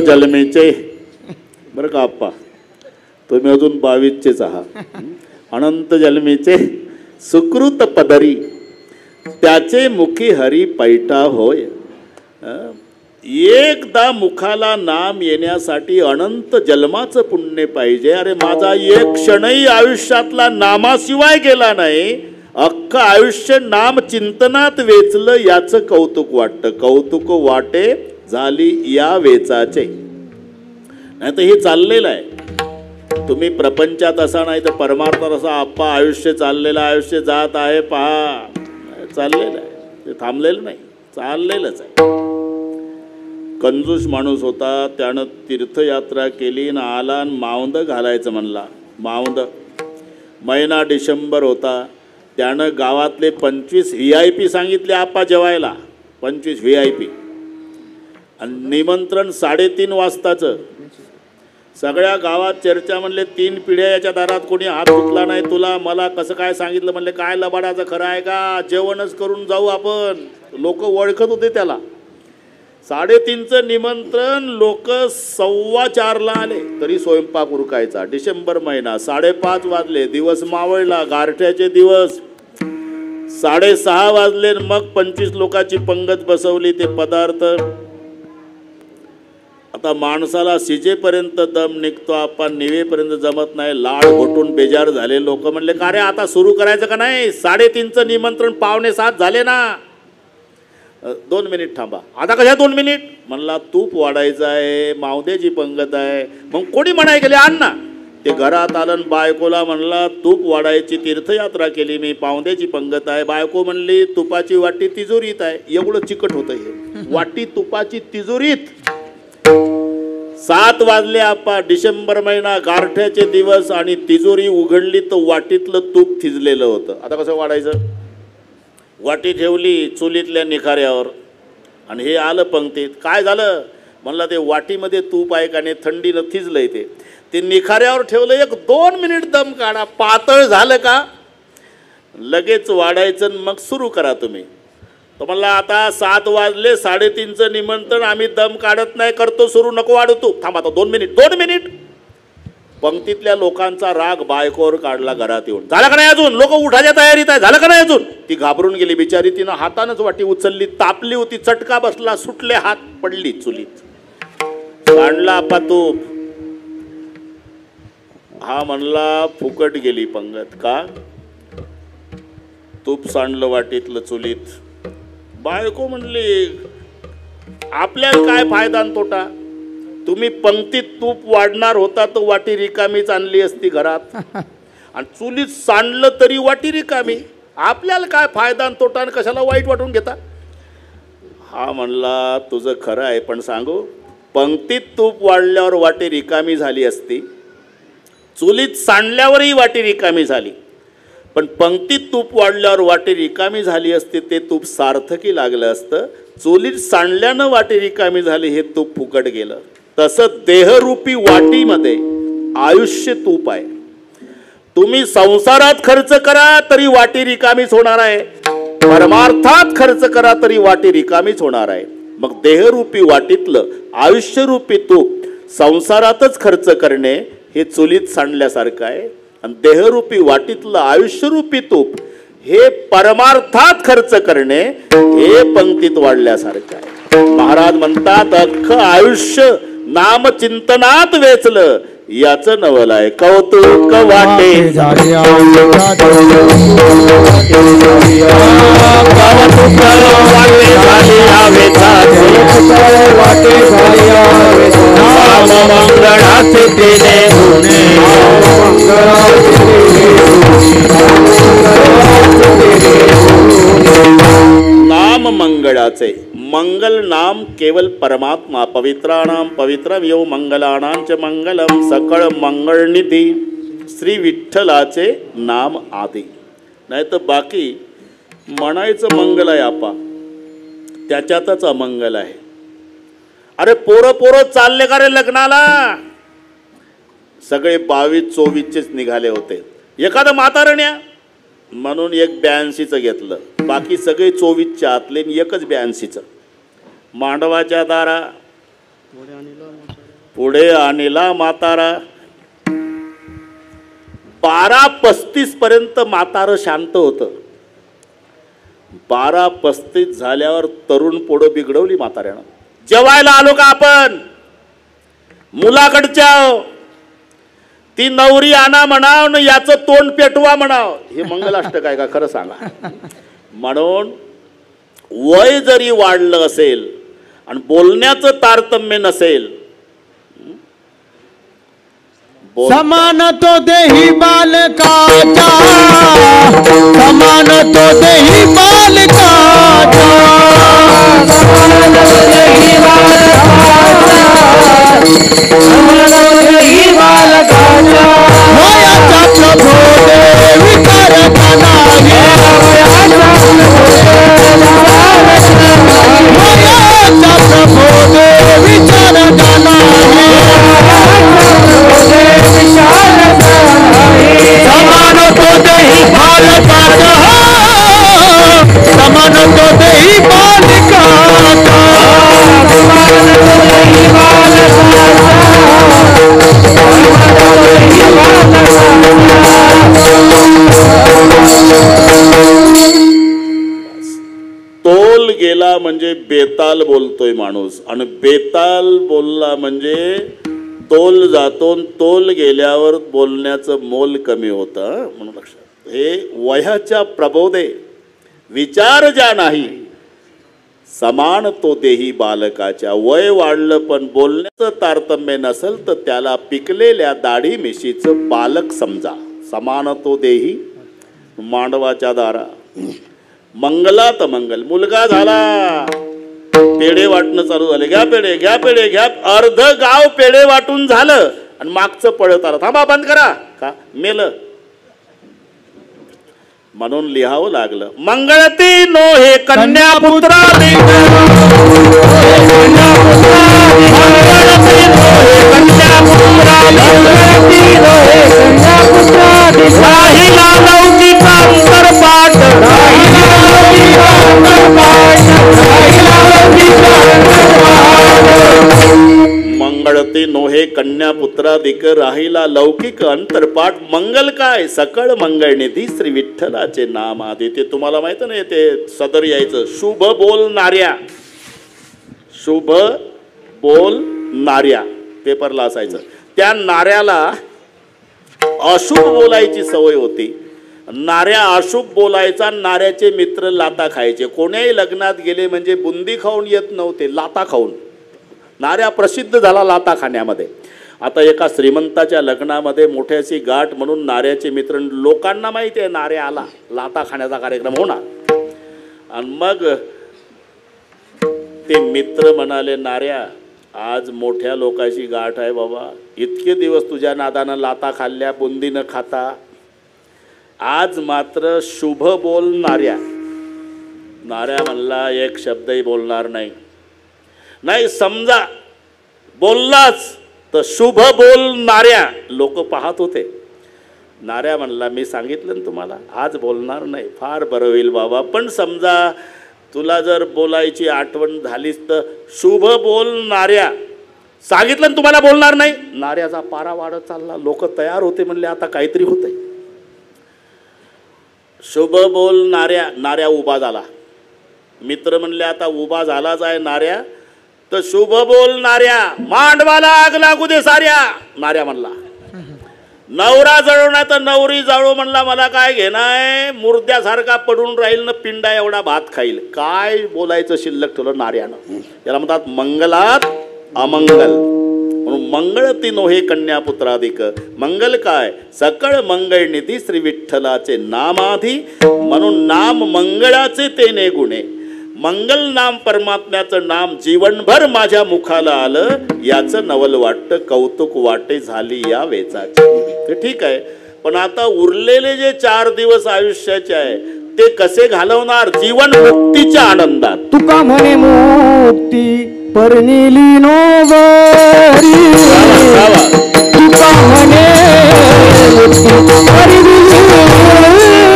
जन्मेचे. बरं का आप्पा, तुम्ही अजून 22चेच आहात. अनंत जन्मेचे सुकृत पदरी त्याचे मुखी हरी पैठा होय. एकदा मुखाला नाम येण्यासाठी अनंत जन्माचं पुण्य पाहिजे. अरे माझा एक क्षणही आयुष्यातला नामाशिवाय गेला नाही. अख्खं आयुष्य नाम चिंतनात वेचलं याचं कौतुक वाटतं. कौतुक वाटे झाली या वेचाचे. नाही तर हे चाललेलं आहे. तुम्ही प्रपंचात असा नाही तर परमार्थात असा आप्पा आयुष्य चाललेलं, आयुष्य जात आहे पहा. चाललेलं आहे, ते थांबलेलं नाही, चाललेलंच आहे. कंजूस माणूस होता, त्यानं तीर्थयात्रा केली ना आला आणि मावंद घालायचं म्हणला. मावंद महिना डिसेंबर होता, त्यानं गावातले 25 VIP सांगितले आप्पा जेवायला. 25 VIP आणि निमंत्रण 3:30 वाजताचं. सगळ्या गावात चर्चा. म्हणले 3 पिढ्या याच्या दारात कोणी हात धुतला नाही तुला. मला कसं काय सांगितलं? म्हणले काय लबाडाचं खरं आहे का? जेवणच करून जाऊ आपण. लोक ओळखत होते त्याला. 3:30चं निमंत्रण. लोक 4:15ला आले तरी स्वयंपाक उरकायचा. डिसेंबर महिना. 5:30 वाजले, दिवस मावळला, गारठ्याचे दिवस. 6:30 वाजले मग 25 लोकांची पंगत बसवली. ते पदार्थ आता माणसाला शिजेपर्यंत दम निघतो, आपण निवेपर्यंत जमत नाही. लाड घोटून बेजार झाले लोक. म्हणले का रे आता सुरू करायचं का नाही? 3:30चं निमंत्रण 6:45 झाले ना. 2 मिनिट थांबा. आता कशा 2 मिनिट? म्हणला तूप वाढायचं आहे, मावद्याची पंगत आहे. मग कोणी म्हणाय गेले अण्णा? ते घरात आलं बायकोला म्हणला तूप वाढायची तीर्थयात्रा केली मी, पावद्याची पंगत आहे. बायको म्हणली तुपाची वाटी तिजोरीत आहे. एवढं चिकट होतं हे. वाटी तुपाची तिजोरीत. 7 वाजले आप्पा. डिसेंबर महिना, गारठ्याचे दिवस आणि तिजोरी उघडली तर वाटीतलं तूप थिजलेलं होतं. आता कसं वाढायचं? वाटी ठेवली चुलीतल्या निखाऱ्यावर आणि हे आलं पंक्तीत. काय झालं? म्हणला ते वाटीमध्ये तूप आहे का नाही, थंडीनं थिजलंय ते निखाऱ्यावर ठेवलं. 1-2 मिनिट दम काढा. पातळ झालं का लगेच वाढायचं मग सुरू करा तुम्ही. तर म्हणला आता 7 वाजले, 3:30चं निमंत्रण, आम्ही दम काढत नाही, करतो सुरू, नको वाढू तू. थांबा आता 2 मिनिट. पंक्तीतल्या लोकांचा राग बायकोवर काढला घरात येऊन. झालं का नाही अजून? लोक उठायच्या तयारीत आहे. झालं का नाही अजून? ती घाबरून गेली बिचारी. तिनं हातानंच वाटी उचलली. तापली होती, चटका बसला, सुटले हात, पडली चुलीत. काढला आप्पा तूप. हा म्हणला फुकट गेली पंगत. का? तूप सांडलं वाटीतलं चुलीत. बायको म्हणली आपल्याला काय फायदा आणि तोटा? तुम्ही पंक्तीत तूप वाढणार होता तर वाटी रिकामीच आणली असती घरात. आणि चुलीत सांडलं तरी वाटी रिकामी. आपल्याला काय फायदा आणि तोटा आणि कशाला वाईट वाटून घेता? हा म्हणला तुझं खरं आहे, पण सांगू पंक्तीत तूप वाढल्यावर वाटी रिकामी झाली असती, चुलीत सांडल्यावरही वाटी रिकामी झाली, पण पंक्तीत तूप वाढल्यावर वाटी रिकामी झाली असती ते तूप सार्थकी लागलं असतं. चुलीत सांडल्यानं वाटी रिकामी झाली, हे तूप फुकट गेलं. तसं देहरूपी वाटीमध्ये आयुष्य तूप आहे. तुम्ही संसारात खर्च करा तरी वाटी रिकामीच होणार आहे, परमार्थात खर्च करा तरी वाटी रिकामीच होणार आहे. मग देहरूपी वाटीतलं आयुष्यरूपी तूप संसारातच खर्च करणे हे चुलीत सांडल्यासारखं आहे, आणि देहरूपी वाटीतलं आयुष्यरूपी तूप हे परमार्थात खर्च करणे हे पंक्तीत वाढल्यासारखं आहे. महाराज म्हणतात अख्खं आयुष्य नामचिंतनात वेचलं याचं नवल आहे. कौतुक वाटे मंगळाचे तेने नाम मंगळाचे. मंगल नाम केवल परमात्मा. पवित्राणाम पवित्रम यो मंगलानांच मंगलम. सकळ मंगळनिधी श्री विठ्ठलाचे नाम आदी. नाही तर बाकी म्हणायचं मंगल आहे आपा, त्याच्यातच अमंगल आहे. अरे पोरं चालले का रे लग्नाला? सगळे 22-24चेच निघाले होते. एखादं म्हातारण्या म्हणून एक 82चं घेतलं, बाकी सगळे 24च्या आतले, एकच 82चं. मांडवाच्या दारा पुढे आणला म्हातारा. 12:35 पर्यंत म्हातारं शांत होतं. 12:35 झाल्यावर तरुण पोडं बिघडवली म्हाताऱ्यानं. जेवायला आलो का आपण? मुलाकडच्या ती नवरी आणा म्हणाव न याचं तोंड पेटवा म्हणाव. हे मंगलाष्टक आहे का? खरं सांगा. म्हणून वय जरी वाढलं असेल आणि बोलण्याचं तारतम्य नसेल, समान तो देही बालकाचा, समान तो देही बालकाचा, समान तो देही बालकाचा, समान तो देही बालकाचा. वयाचा प्रभो देवी करता नाही, वयाचा प्रभो देवी करता नाही. समान तो देही बालकाचा, समान तो देही बालकाचा, समान तो देही बालकाचा, तोल गेला म्हणजे बेताल बोलतोय माणूस, आणि बेताल बोलला म्हणजे तोल जातो. तोल गेल्यावर बोलण्याचं मोल कमी होतं. म्हणून लक्षात, हे वयाच्या प्रबोधे विचार ज्या नाही, समान तो देही बालकाच्या. वय वाढलं पण बोलण्याचं तारतम्य नसेल तर त्याला पिकलेल्या दाढी मिशीचं बालक समजा. समान तो देही मांडवाच्या दारा. मंगलात मंगल. मुलगा झाला, पेढे वाटणं चालू झाले. घ्या पेढे, घ्या पेढे, घ्या. अर्ध गाव पेढे वाटून झालं आणि मागचं पळत आलं. थांबा, बंद करा. का मेलं? म्हणून लिहावं लागलं, मंगळती नो हे कन्या पुत्रा मंगळते नोहे कन्या पुत्रादिक राहिला लौकिक अंतरपाठ. मंगल काय? सकळ मंगळनिधी श्री विठ्ठलाचे नाम आधी. ते तुम्हाला माहित नाही, ते सदर यायचं शुभ बोलणाऱ्या, शुभ बोलणाऱ्या पेपरला असायचं. त्या नाऱ्याला अशुभ बोलायची सवय होती. नाऱ्या अशुभ बोलायचा. नाऱ्याचे मित्र लाता खायचे. कोण्याही लग्नात गेले म्हणजे बुंदी खाऊन येत नव्हते, लाता खाऊन. नाऱ्या प्रसिद्ध झाला लाता खाण्यामध्ये. आता एका श्रीमंताच्या लग्नामध्ये मोठ्याची गाठ म्हणून नाऱ्याचे मित्र, लोकांना माहिती आहे नाऱ्या आला, लाता खाण्याचा कार्यक्रम होणार. आणि मग ते मित्र म्हणाले, नाऱ्या आज मोठ्या लोकांची गाठ आहे बाबा. इतके दिवस तुझ्या नादानं लाता खाल्ल्या, बुंदी न खाता. आज मात्र शुभ बोलणाऱ्या, नाऱ्या म्हणला एक शब्दही बोलणार नाही. नाही समजा बोललाच तर शुभ बोलणाऱ्या लोक पाहत होते. नाऱ्या म्हणला मी सांगितलं ना तुम्हाला आज बोलणार नाही. फार बरं होईल बाबा, पण समजा तुला जर बोलायची आठवण झालीच तर शुभ बोलणाऱ्या सांगितलं ना तुम्हाला बोलणार नाही. नाऱ्याचा पारा वाढत चालला. लोक तयार होते, म्हणले आता काहीतरी होतंय. शुभ बोलणाऱ्या, नाऱ्या उभा झाला. मित्र म्हणले आता उभा झालाच आहे नाऱ्या तर शुभ बोलणाऱ्या मांडवाला आग लागू दे साऱ्या. नाऱ्या म्हणला नवरा जळू ना तर नवरी जाळू. म्हणला मला काय घेणं, मुर्द्यासारखा पडून राहील ना पिंडा एवढा भात खाईल. काय बोलायचं शिल्लक ठेवलं नाऱ्यानं. याला म्हणतात मंगलात अमंगल. म्हणून मंगळ ती नोहे कन्यापुत्राधिक. मंगल काय, सकळ मंगळ निधी श्री विठ्ठलाचे नामाधी. म्हणून नाम मंगळाचे तेने गुणे. मंगल नाम परमात्म्याचं नाम जीवनभर माझ्या मुखाला आलं. याचं नवल वाटतं, कौतुक वाटे झाली या वेचाची. ते ठीक आहे, पण आता उरलेले जे 4 दिवस आयुष्याचे आहे ते कसे घालवणार जीवन मुक्तीच्या आनंदात. तुका म्हणे मुक्ती परनिली नोवरी. तुका म्हणे मुक्ती परनिली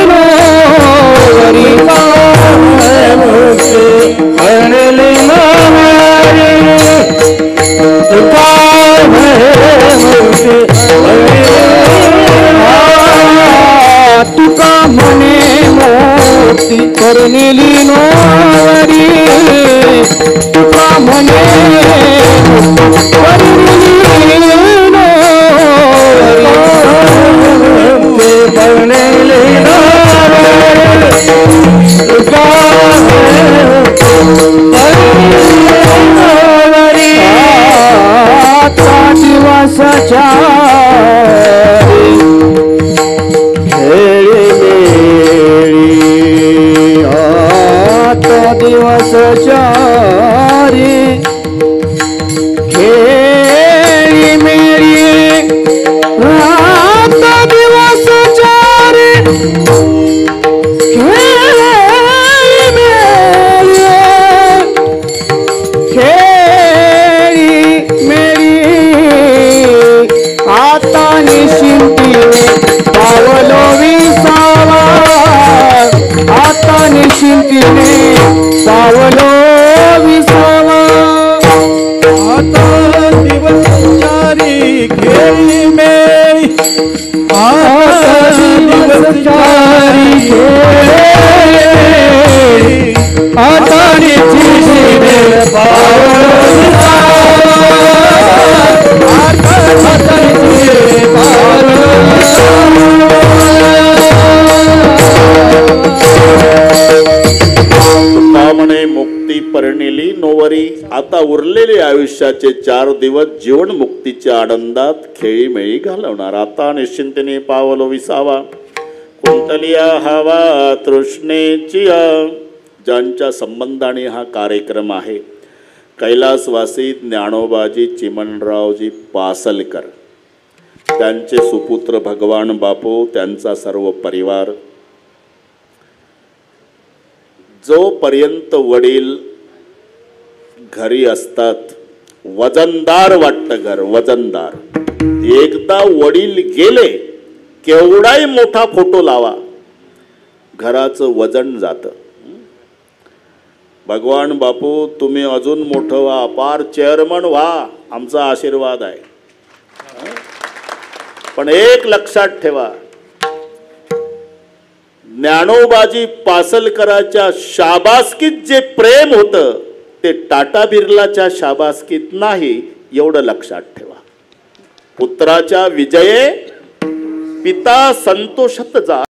नोवरी. परनिली नोवरी. तुका म्हणे मुक्ती तुका म्हणे मुक्ती परनिली नोवरी. तुका म्हणे परनिली नोवरी. परनिली नोवरी. तुका नोवरी. आता दिवसाच्या दिवस चारी खेळी मेरी. आता दिवस चारी खेळी मेरी. खेळी मेरी. आता निशिंतीने पावलो विसावा. आता निशिंतीने पावलो विसावा. आता दिवस चारी खेळी मेरी. आता दिवस चारी खेळी. आता निशिंतीने पावलो विसावा. आता निशिंतीने पावलो म्हणे मुक्ती परनिली नोवरी. आता उरलेले आयुष्याचे 4 दिवस जीवन मुक्तीच्या आनंदात खेळीमेळी घालवणार. आता निश्चिंतेने पावलो विसावा. कुंटलिया हवा तृष्णेची. ज्यांच्या संबंधाने हा कार्यक्रम आहे कैलासवासी ज्ञानोबाजी चिमणरावजी पासलकर, त्यांचे सुपुत्र भगवान बापू, त्यांचा सर्व परिवार. जोपर्यंत वडील घरी असतात वजनदार वाटतं घर, वजनदार. एकदा वडील गेले केवढाही मोठा फोटो लावा घराचं वजन जातं. भगवान बापू तुम्ही अजून मोठं व्हा, पार चेअरमन व्हा, आमचा आशीर्वाद आहे. पण एक लक्षात ठेवा, ज्ञानोबाजी पासलकराच्या शाबासकीत जे प्रेम होतं ते टाटा बिर्लाच्या शाबासकीत नाही, एवढं लक्षात ठेवा. पुत्राच्या विजये पिता संतोषत जा.